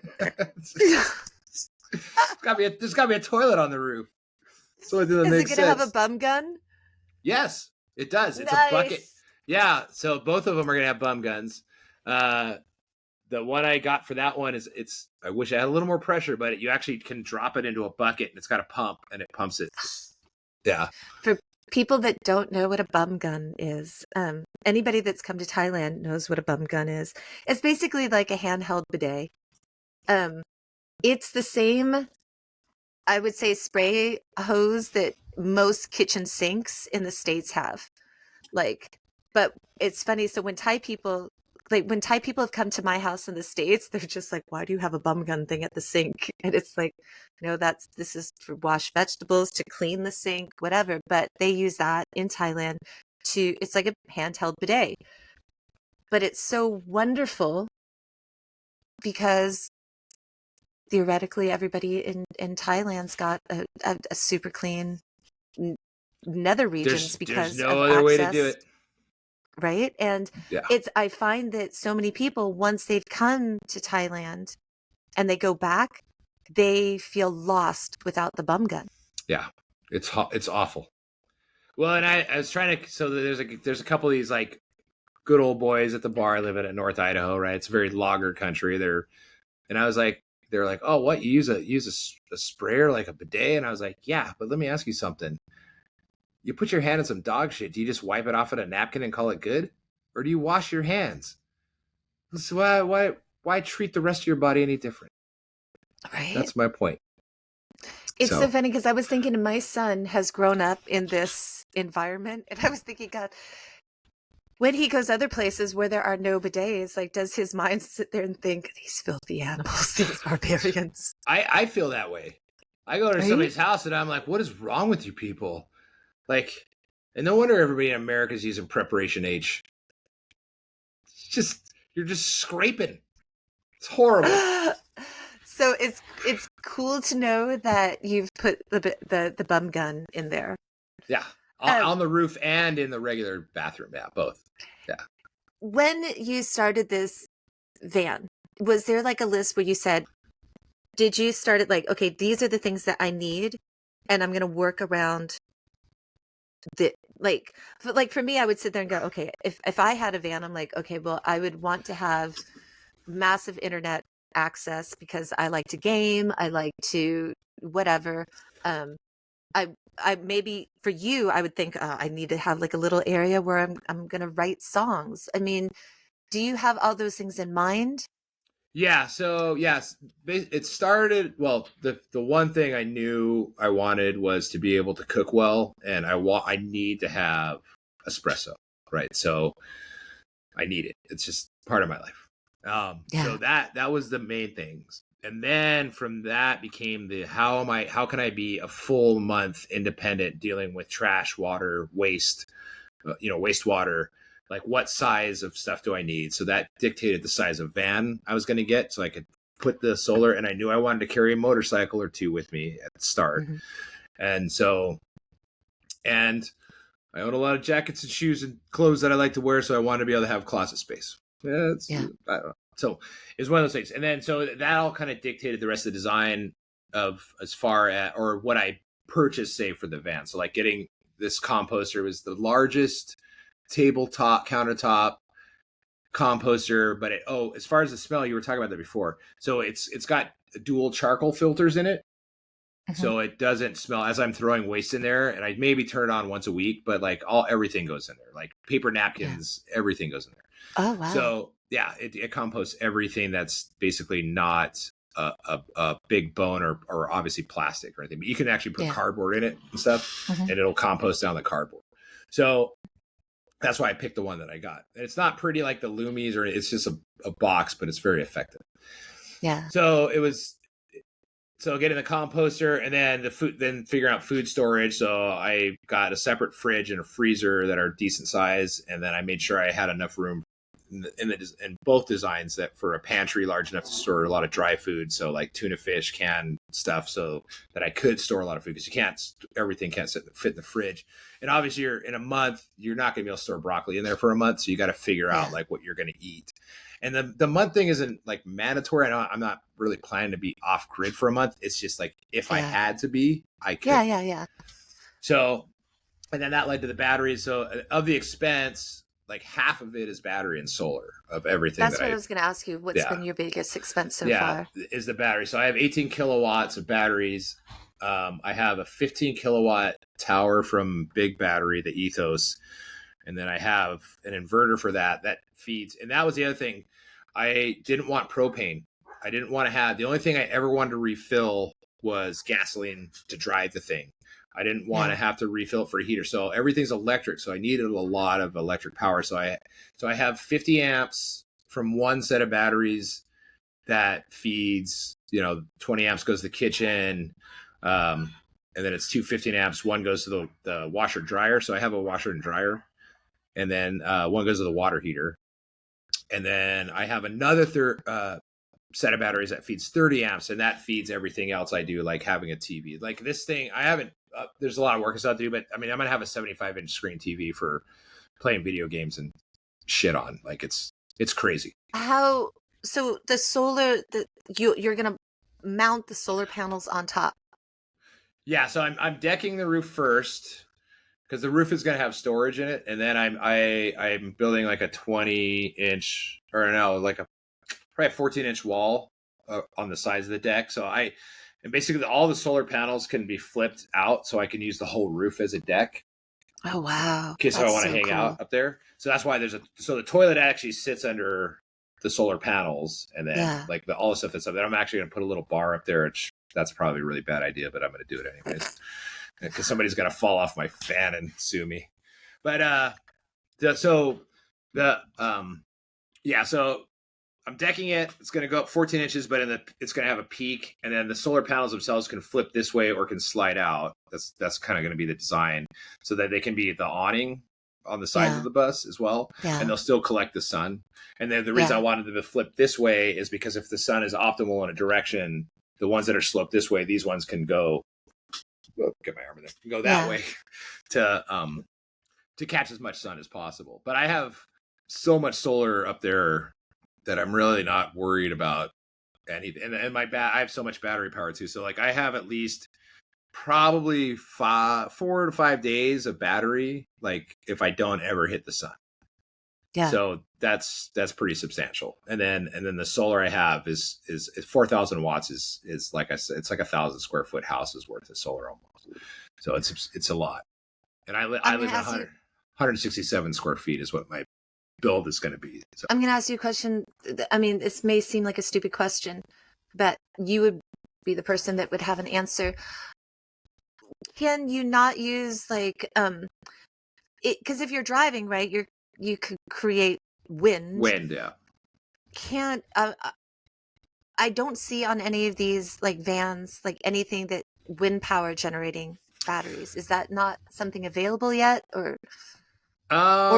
gotta be a toilet on the roof. So it Is it gonna have a bum gun? Yes, it does. It's a bucket. Yeah, so both of them are gonna have bum guns. The one I got for that one I wish I had a little more pressure, but you actually can drop it into a bucket and it's got a pump and it pumps it. Yeah. For people that don't know what a bum gun is, anybody that's come to Thailand knows what a bum gun is. It's basically like a handheld bidet. It's the same, I would say, spray hose that most kitchen sinks in the States have. But it's funny. So when Thai people have come to my house in the States, they're just like, why do you have a bum gun thing at the sink? And it's like, this is for wash vegetables, to clean the sink, whatever. But they use that in Thailand it's like a handheld bidet. But it's so wonderful because theoretically everybody in Thailand's got a super clean nether regions There's because no of other way to do access, it. right? And Yeah. I find that so many people, once they've come to Thailand and they go back, they feel lost without the bum gun. Yeah, it's awful. Well, and I was trying to. So there's a couple of these like good old boys at the bar. I live in North Idaho, right? It's a very lager country. And I was like, they're like, oh, what, you use a sprayer like a bidet? And I was like, yeah, but let me ask you something. You put your hand in some dog shit. Do you just wipe it off with a napkin and call it good, or do you wash your hands? So why treat the rest of your body any different? Right. That's my point. It's so funny because I was thinking my son has grown up in this environment, and I was thinking, God, when he goes other places where there are no bidets, like, does his mind sit there and think, these filthy animals, these barbarians? I feel that way. I go to somebody's house and I'm like, what is wrong with you people? Like, and no wonder everybody in America is using Preparation H. You're just scraping. It's horrible. So it's cool to know that you've put the bum gun in there. Yeah, on the roof and in the regular bathroom. Yeah, both. Yeah. When you started this van, was there like a list where you said, did you start it like, okay, these are the things that I need, and I'm going to work around the, like for me, I would sit there and go, okay, if I had a van, I'm like, okay, well, I would want to have massive internet access because I like to game, I like to whatever. I maybe for you, I would think I need to have like a little area where I'm going to write songs. I mean, do you have all those things in mind? Yeah. So yes, it started. Well, the one thing I knew I wanted was to be able to cook well, and I need to have espresso, right? So I need it. It's just part of my life. So that was the main things. And then from that became the how can I be a full month independent dealing with trash, water, waste, wastewater, like what size of stuff do I need? So that dictated the size of van I was going to get so I could put the solar, and I knew I wanted to carry a motorcycle or two with me at the start. Mm-hmm. And I own a lot of jackets and shoes and clothes that I like to wear, so I wanted to be able to have closet space. I don't know. So it was one of those things. And then so that all kind of dictated the rest of the design of as far as, or what I purchased, say, for the van. So like getting this composter was the largest tabletop, countertop composter. But as far as the smell, you were talking about that before. So it's got dual charcoal filters in it. Mm-hmm. So it doesn't smell as I'm throwing waste in there, and I maybe turn it on once a week, but like everything goes in there, like paper napkins, everything goes in there. Oh, wow. So yeah, it composts everything that's basically not a big bone or obviously plastic or anything, but you can actually put cardboard in it and stuff, mm-hmm. and it'll compost down the cardboard. So that's why I picked the one that I got. And it's not pretty like the Loomies, or it's just a box, but it's very effective. Yeah. So it was. So getting the composter and then the food, then figuring out food storage. So I got a separate fridge and a freezer that are decent size, and then I made sure I had enough room in both designs that for a pantry large enough to store a lot of dry food. So like tuna fish, canned stuff, so that I could store a lot of food, because everything can't fit in the fridge. And obviously, in a month, you're not going to be able to store broccoli in there for a month, so you got to figure out like what you're going to eat. And the month thing isn't like mandatory. I'm not really planning to be off grid for a month. It's just like if I had to be, I could. Yeah. So, and then that led to the batteries. So of the expense, like half of it is battery and solar of everything. That's what I was going to ask you. What's been your biggest expense so far? Is the battery. So I have 18 kilowatts of batteries. I have a 15 kilowatt tower from Big Battery, the Ethos. And then I have an inverter for that feeds. And that was the other thing. I didn't want propane. I didn't want to have, the only thing I ever wanted to refill was gasoline to drive the thing. I didn't want to have to refill it for a heater. So everything's electric. So I needed a lot of electric power. So I have 50 amps from one set of batteries that feeds, 20 amps goes to the kitchen. And then it's 15 amps. One goes to the washer dryer. So I have a washer and dryer. And then one goes to the water heater. And then I have another set of batteries that feeds 30 amps, and that feeds everything else I do, like having a TV. Like this thing, I haven't. There's a lot of work I still have to do, but I mean, I'm gonna have a 75-inch screen TV for playing video games and shit on. Like it's crazy. How so the solar you're gonna mount the solar panels on top? Yeah, so I'm decking the roof first because the roof is going to have storage in it, and then I'm building like a 20-inch or no, like a probably a 14-inch wall on the sides of the deck. So and basically all the solar panels can be flipped out, so I can use the whole roof as a deck. Oh wow! Okay, so I want to hang out up there. So that's why so the toilet actually sits under the solar panels, and then like all the stuff that's up there. I'm actually going to put a little bar up there. That's probably a really bad idea, but I'm going to do it anyways because somebody's going to fall off my fan and sue me. But so I'm decking it. It's going to go up 14 inches, but it's going to have a peak, and then the solar panels themselves can flip this way or can slide out. That's kind of going to be the design, so that they can be the awning on the sides of the bus as well, and they'll still collect the sun. And then the reason I wanted them to flip this way is because if the sun is optimal in a direction, the ones that are sloped this way, these ones can go. Get my arm in there. Go that way to catch as much sun as possible. But I have so much solar up there that I'm really not worried about anything. And I have so much battery power too. So like I have at least probably 4 to 5 days of battery, like if I don't ever hit the sun. Yeah. So that's pretty substantial. And then the solar I have is 4,000 watts is like I said, it's like 1,000 square foot houses worth of solar almost. So it's a lot. And I live in 167 square feet is what my build is going to be. So. I'm going to ask you a question. I mean, this may seem like a stupid question, but you would be the person that would have an answer. Can you not use like because if you're driving, right, you could create wind. Yeah. Can't I don't see on any of these like vans like anything that wind power generating batteries. Is that not something available yet, or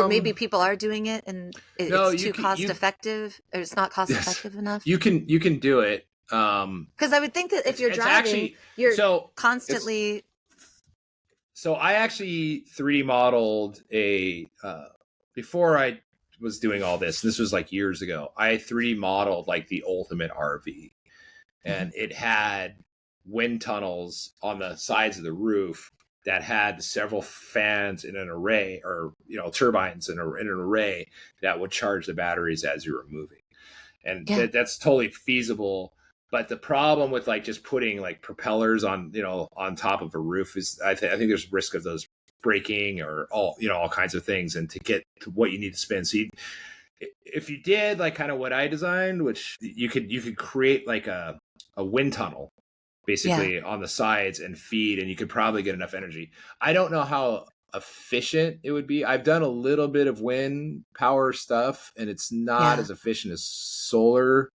maybe people are doing it and it's too cost effective, or it's not cost effective enough? You can do it. Because I would think that if you're driving, you're constantly. So I actually 3D modeled before I was doing all this. This was like years ago. I 3D modeled like the ultimate RV, and it had wind tunnels on the sides of the roof that had several fans in an array, or turbines in an array that would charge the batteries as you were moving, and that's totally feasible. But the problem with like just putting like propellers on on top of a roof is I think there's risk of those breaking or all kinds of things, and to get to what you need to spin. So if you did like kind of what I designed, which you could create like a wind tunnel basically on the sides and feed, and you could probably get enough energy. I don't know how efficient it would be. I've done a little bit of wind power stuff, and it's not as efficient as solar.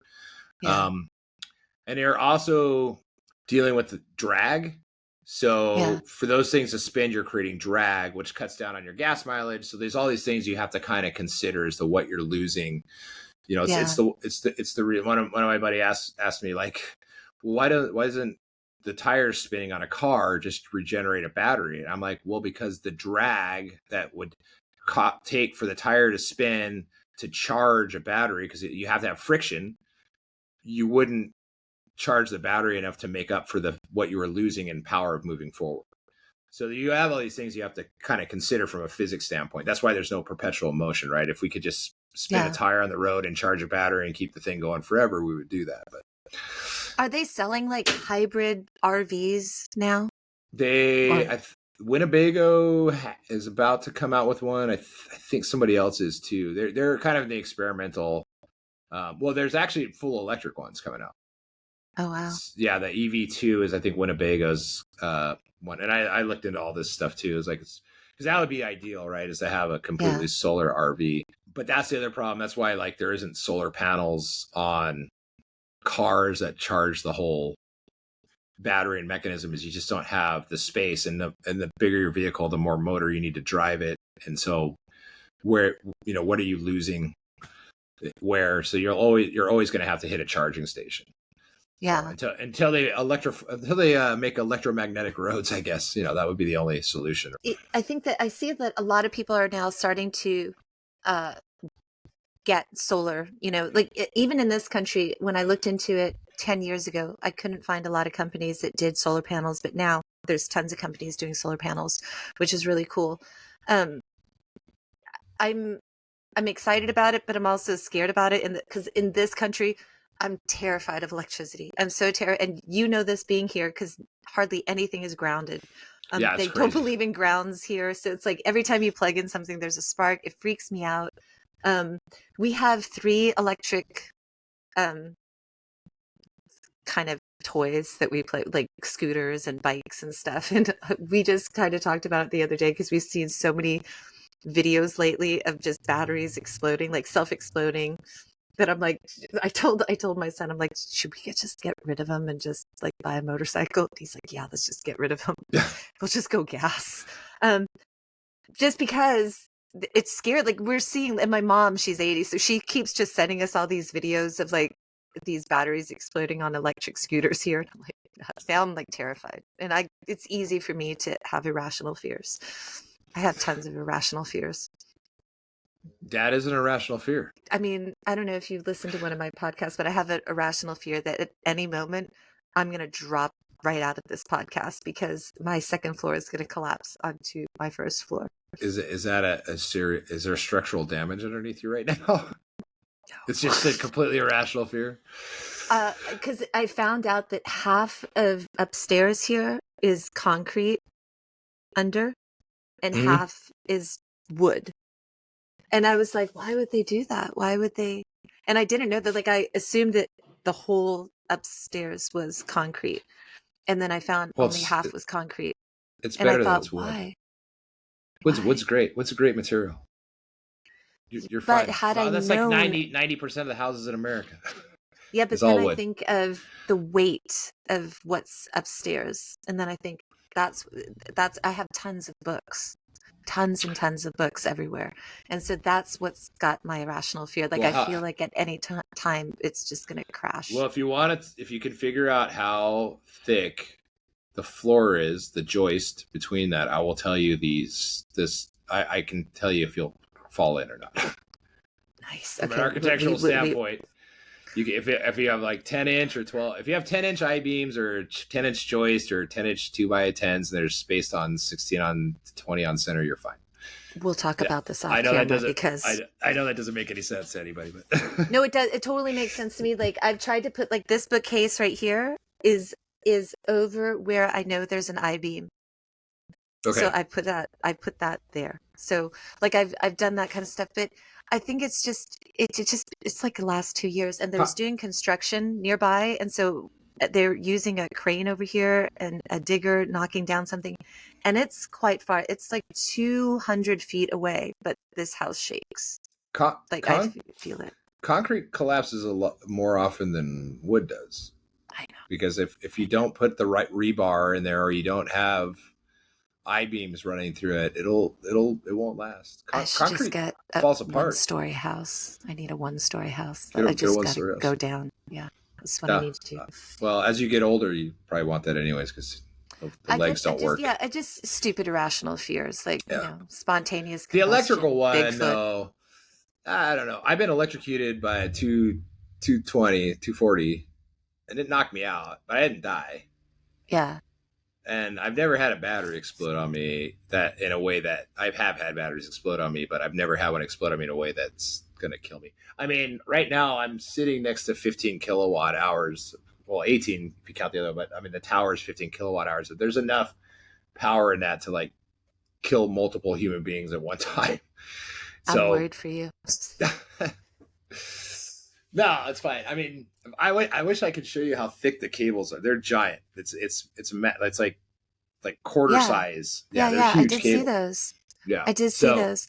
And you're also dealing with the drag. So for those things to spin, you're creating drag, which cuts down on your gas mileage. So there's all these things you have to kind of consider as to what you're losing. It's the one of my buddy asked me like, why isn't the tires spinning on a car just regenerate a battery? And I'm like, well, because the drag that would take for the tire to spin to charge a battery, because you have to have friction, you wouldn't charge the battery enough to make up for what you were losing in power of moving forward. So you have all these things you have to kind of consider from a physics standpoint. That's why there's no perpetual motion, right? If we could just spin a tire on the road and charge a battery and keep the thing going forever, we would do that. But are they selling like hybrid RVs now? Winnebago is about to come out with one. I think somebody else is too. They're kind of in the experimental. Well, there's actually full electric ones coming out. Oh, wow. Yeah, the EV2 is, I think, Winnebago's one. And I looked into all this stuff, too. It's like, because that would be ideal, right, is to have a completely solar RV. But that's the other problem. That's why, like, there isn't solar panels on cars that charge the whole battery and mechanism, is you just don't have the space. And the bigger your vehicle, the more motor you need to drive it. And so what are you losing so you're always going to have to hit a charging station. Yeah. So until they make electromagnetic roads, I guess, that would be the only solution. I think that I see that a lot of people are now starting to get solar, like even in this country, when I looked into it 10 years ago, I couldn't find a lot of companies that did solar panels, but now there's tons of companies doing solar panels, which is really cool. I'm excited about it, but I'm also scared about it because in this country, I'm terrified of electricity. I'm so terrified. And this being here, because hardly anything is grounded. They don't believe in grounds here. So it's like every time you plug in something, there's a spark. It freaks me out. We have 3 electric kind of toys that we play, like scooters and bikes and stuff. And we just kind of talked about it the other day because we've seen so many videos lately of just batteries exploding, like self-exploding, that I'm like, I told my son, I'm like, should we just get rid of them and just like buy a motorcycle? And he's like, yeah, let's just get rid of them. We'll just go gas. Just because it's scary. Like we're seeing, and my mom, she's 80, so she keeps just sending us all these videos of like these batteries exploding on electric scooters here. And I'm like, now I'm like terrified. And it's easy for me to have irrational fears. I have tons of irrational fears. That is an irrational fear. I mean, I don't know if you've listened to one of my podcasts, but I have an irrational fear that at any moment I'm going to drop right out of this podcast because my second floor is going to collapse onto my first floor. Is that a serious? Is there structural damage underneath you right now? No. It's just a completely irrational fear. Because I found out that half of upstairs here is concrete under, and half is wood. And I was like, why would they do that? Why would they? And I didn't know that. Like I assumed that the whole upstairs was concrete, and then I found only half was concrete. It's better than it's wood. Why? Wood's great. Wood's a great material. You're fine. But had I that's known, like 90% of the houses in America. Yeah, but then I think of the weight of what's upstairs, and then I think that's I have tons of books, tons and tons of books everywhere, and so that's what's got my irrational fear. Like I feel like at any time it's just going to crash. Well, if you can figure out how thick the floor is, the joist between that, I will tell you I can tell you if you'll fall in or not. Nice. From an architectural standpoint, if you have like 10-inch or 12, if you have 10-inch I-beams or 10-inch joist or 10-inch 2x10s, and they're spaced on 16 on 20 on center, you're fine. We'll talk about this off camera because I know that doesn't make any sense to anybody, but no, it does. It totally makes sense to me. Like I've tried to put like this bookcase right here is over where I know there's an I-beam. Okay. So I put that there. So like I've done that kind of stuff, but I think it's like the last 2 years, and there's doing construction nearby, and so they're using a crane over here and a digger knocking down something, and it's quite far. It's like 200 feet away, but this house shakes. I feel it. Concrete collapses a lot more often than wood does. I know. Because if you don't put the right rebar in there, or you don't have I-beams running through it, it won't last. I should just get a one-story house. I need a one-story house. I just got to go down. Yeah, that's what I need to do. Well, as you get older, you probably want that anyways because the legs don't work. Yeah, I just stupid irrational fears, like spontaneous combustion. The electrical one, Bigfoot. No, I don't know. I've been electrocuted by a 240, and it knocked me out, but I didn't die. Yeah. And I've never had a battery explode on me that in a way that I have had batteries explode on me, but I've never had one explode on me in a way that's going to kill me. I mean, right now I'm sitting next to 15 kilowatt hours. Well, 18 if you count the other, but I mean, the tower is 15 kilowatt hours. So there's enough power in that to like kill multiple human beings at one time. I'm worried for you. No, it's fine. I mean, I wish I could show you how thick the cables are. They're giant. It's like quarter size. Yeah. They're huge I did see those. Yeah, I did see those.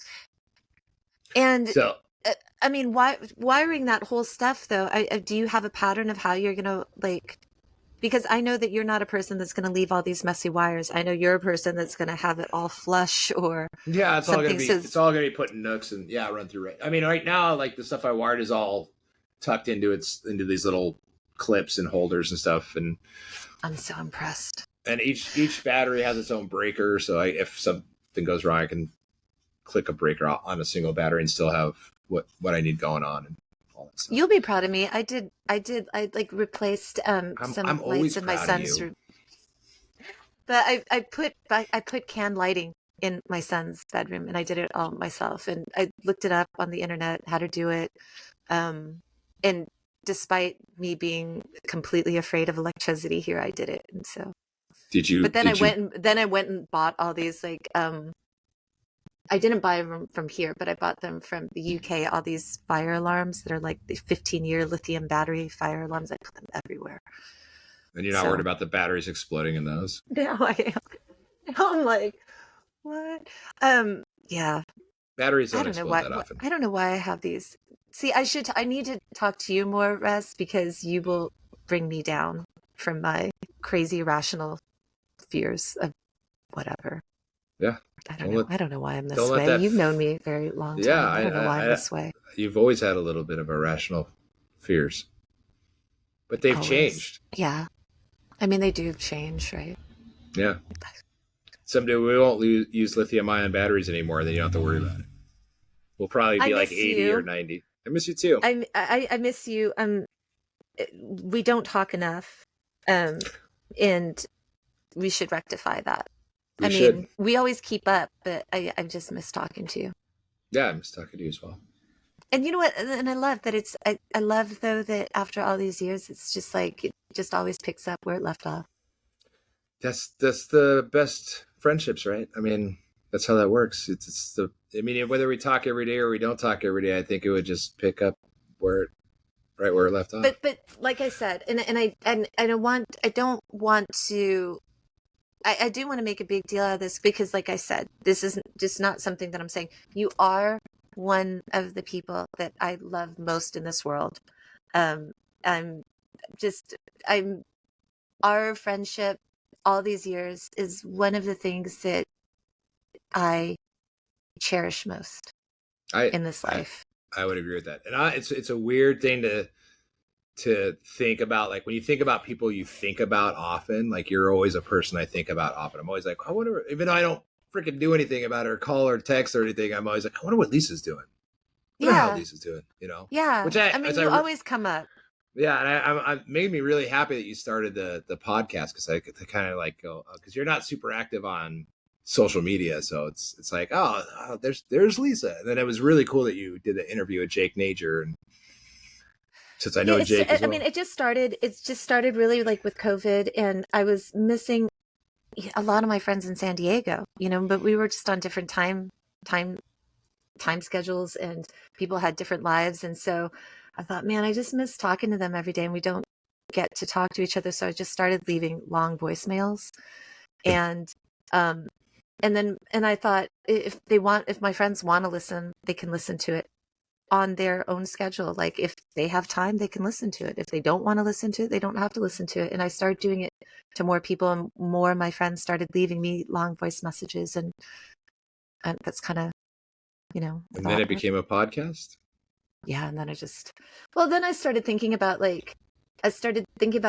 And I mean, wiring that whole stuff though. Do you have a pattern of how you're gonna like because I know that you're not a person that's going to leave all these messy wires. I know you're a person that's going to have it all flush or Yeah, something. it's all gonna be put in nooks and run through right. I mean, right now, like the stuff I wired is all tucked into these little clips and holders and stuff, and I'm so impressed. And each battery has its own breaker, so if something goes wrong, I can click a breaker on a single battery and still have what I need going on and all that stuff. You'll be proud of me. I like replaced some I'm lights in my son's room. But I put canned lighting in my son's bedroom, and I did it all myself. And I looked it up on the internet how to do it. And despite me being completely afraid of electricity here, I did it. And so did you? But then I went and bought all these like I didn't buy them from here, but I bought them from the UK. All these fire alarms that are like the 15-year lithium battery fire alarms. I put them everywhere. And you're not worried about the batteries exploding in those? No, I am. I'm like, what? Yeah. Batteries don't explode that often. I don't know why I have these. See, I need to talk to you more, Russ, because you will bring me down from my crazy irrational fears of whatever. Yeah. I don't know why I'm this way. You've known me a very long time. Yeah, I don't know why I'm this way. You've always had a little bit of irrational fears. But they've changed. Yeah. I mean, they do change, right? Yeah. Someday we won't use lithium-ion batteries anymore, then you don't have to worry about it. We'll probably be like 80 or 90. I miss you too. I miss you. We don't talk enough. And we should rectify that. I mean, we always keep up, but I just miss talking to you. Yeah, I miss talking to you as well. And you know what? And I love that I love though that after all these years, it's just like it just always picks up where it left off. That's the best friendships, right? I mean, that's how that works. I mean, whether we talk every day or we don't talk every day, I think it would just pick up where it left off. But like I said, I do want to make a big deal out of this because, like I said, this is just not something that I'm saying. You are one of the people that I love most in this world. Our friendship all these years is one of the things that I cherish most in this life. I would agree with that. And it's a weird thing to think about. Like when you think about people you think about often, like you're always a person I think about often. I'm always like, I wonder, even though I don't freaking do anything about it or call or text or anything, I'm always like, I wonder what Lisa's doing. I wonder how Lisa's doing, you know? Yeah. You always come up. Yeah. And I made me really happy that you started the podcast because I could kind of like go, because you're not super active on social media. So it's like, oh, there's Lisa. And then it was really cool that you did the interview with Jake Nager. And since I know Jake as well. I mean, it just started really like with COVID, and I was missing a lot of my friends in San Diego, you know, but we were just on different time schedules and people had different lives. And so I thought, man, I just miss talking to them every day and we don't get to talk to each other. So I just started leaving long voicemails and I thought if my friends want to listen, they can listen to it on their own schedule. Like if they have time, they can listen to it. If they don't want to listen to it, they don't have to listen to it. And I started doing it to more people, and more of my friends started leaving me long voice messages, and that's kind of, you know. And then it became a podcast. Yeah, and then I started thinking about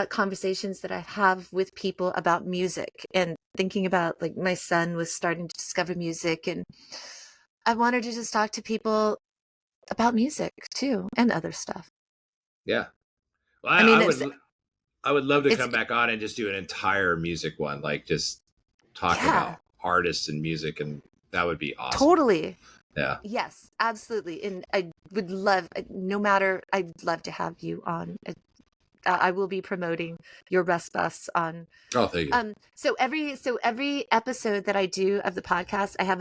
conversations that I have with people about music, and thinking about like my son was starting to discover music, and I wanted to just talk to people about music too and other stuff. Yeah. Well, I would love to come back on and just do an entire music one, like just talk about artists and music, and that would be awesome. Totally. Yeah. Yes, absolutely. And I'd love to have you on. I will be promoting your Russ Bus on. Oh, thank you. So every episode that I do of the podcast, I have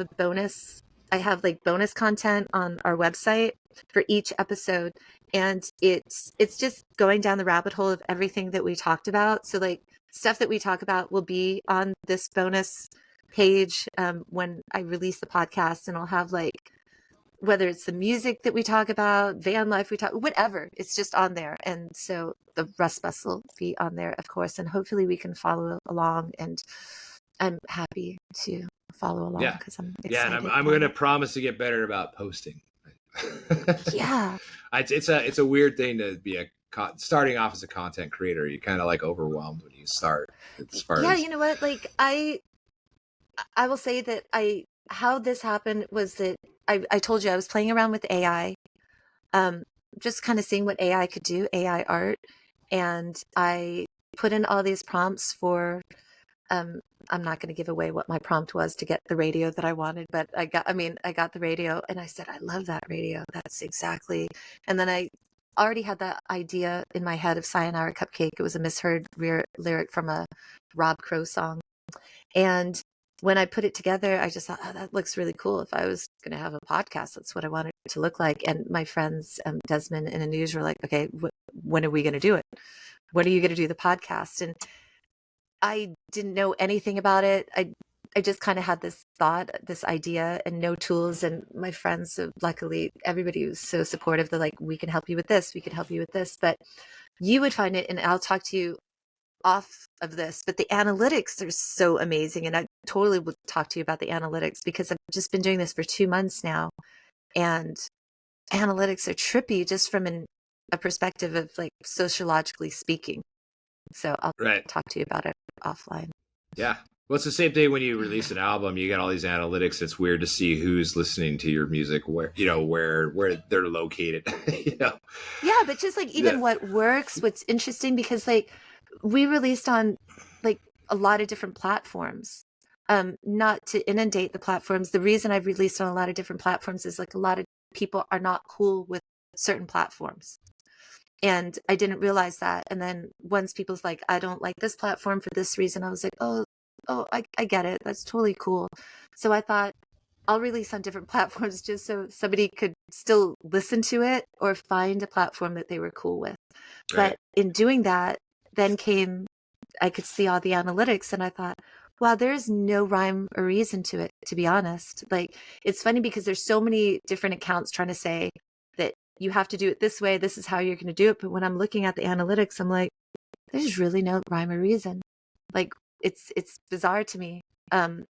like bonus content on our website for each episode, and it's just going down the rabbit hole of everything that we talked about. So like stuff that we talk about will be on this bonus page when I release the podcast, and I'll have like whether it's the music that we talk about, van life we talk, whatever, it's just on there. And so the Russ Bus will be on there, of course, and hopefully we can follow along. And I'm happy to follow along Yeah. because I'm Yeah. excited. And I'm going to promise to get better about posting. Yeah. It's a weird thing to be starting off as a content creator. You kind of like overwhelmed when you start as far Yeah. as, You know what? Like I will say that how this happened was that I told you I was playing around with AI, just kind of seeing what AI could do, AI art. And I put in all these prompts for, I'm not going to give away what my prompt was to get the radio that I wanted, but I got the radio and I said, I love that radio. That's exactly. And then I already had that idea in my head of Sayonara Cupcake. It was a misheard lyric from a Rob Crow song. And when I put it together, I just thought, oh, that looks really cool. If I was going to have a podcast, that's what I wanted it to look like. And my friends, Desmond and Anuj, were like, okay, when are we going to do it? When are you going to do the podcast? And I didn't know anything about it. I just kind of had this thought, this idea, and no tools. And my friends, luckily, everybody was so supportive. They're like, we can help you with this. We can help you with this. But you would find it, and I'll talk to you off of this, but the analytics are so amazing. And I totally will talk to you about the analytics because I've just been doing this for 2 months now. And analytics are trippy just from a perspective of like sociologically speaking. So I'll talk to you about it offline. Yeah. Well, it's the same thing when you release an album. You get all these analytics. It's weird to see who's listening to your music, where they're located. Yeah, but just like even what works, what's interesting, because like we released on like a lot of different platforms. Not to inundate the platforms. The reason I've released on a lot of different platforms is like a lot of people are not cool with certain platforms. And I didn't realize that. And then once people's like, I don't like this platform for this reason, I was like, oh, I get it. That's totally cool. So I thought I'll release on different platforms just so somebody could still listen to it or find a platform that they were cool with. Right. But in doing that, then I could see all the analytics and I thought, wow, there's no rhyme or reason to it, to be honest. Like, it's funny because there's so many different accounts trying to say that you have to do it this way. This is how you're going to do it. But when I'm looking at the analytics, I'm like, there's really no rhyme or reason. Like, it's bizarre to me. But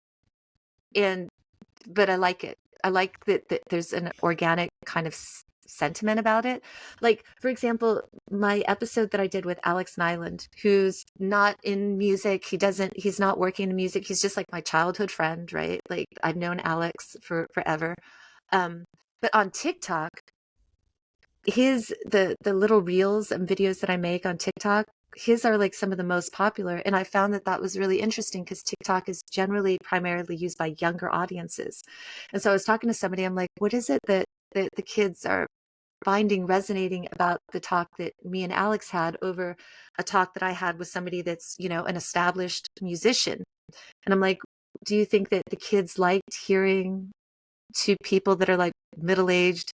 I like it. I like that there's an organic kind of sentiment about it. Like, for example, my episode that I did with Alex Nyland, who's not in music. He's not working in music. He's just like my childhood friend, right? Like, I've known Alex for forever. But on TikTok, the little reels and videos that I make on TikTok, his are like some of the most popular. And I found that was really interesting because TikTok is generally primarily used by younger audiences. And so I was talking to somebody, I'm like, what is it that the kids are finding resonating about the talk that me and Alex had over a talk that I had with somebody that's, an established musician? And I'm like, do you think that the kids liked hearing two people that are like middle-aged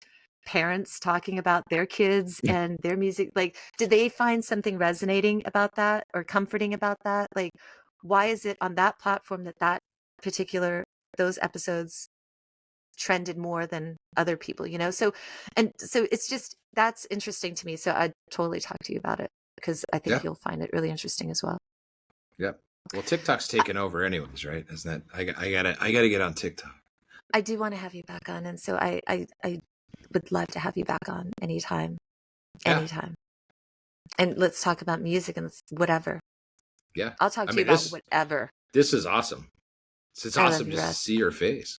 parents talking about their kids and their music? Like, did they find something resonating about that or comforting about that? Like, why is it on that platform that those episodes trended more than other people, so it's just, that's interesting to me. So I'd totally talk to you about it because I think you'll find it really interesting as well. Yep. Well, TikTok's taken over anyways, right? Isn't that, I gotta get on TikTok. I do want to have you back on, and so I would love to have you back on anytime. And let's talk about music and whatever. Yeah, I'll talk to you about whatever. This is awesome. It's awesome just to see your face.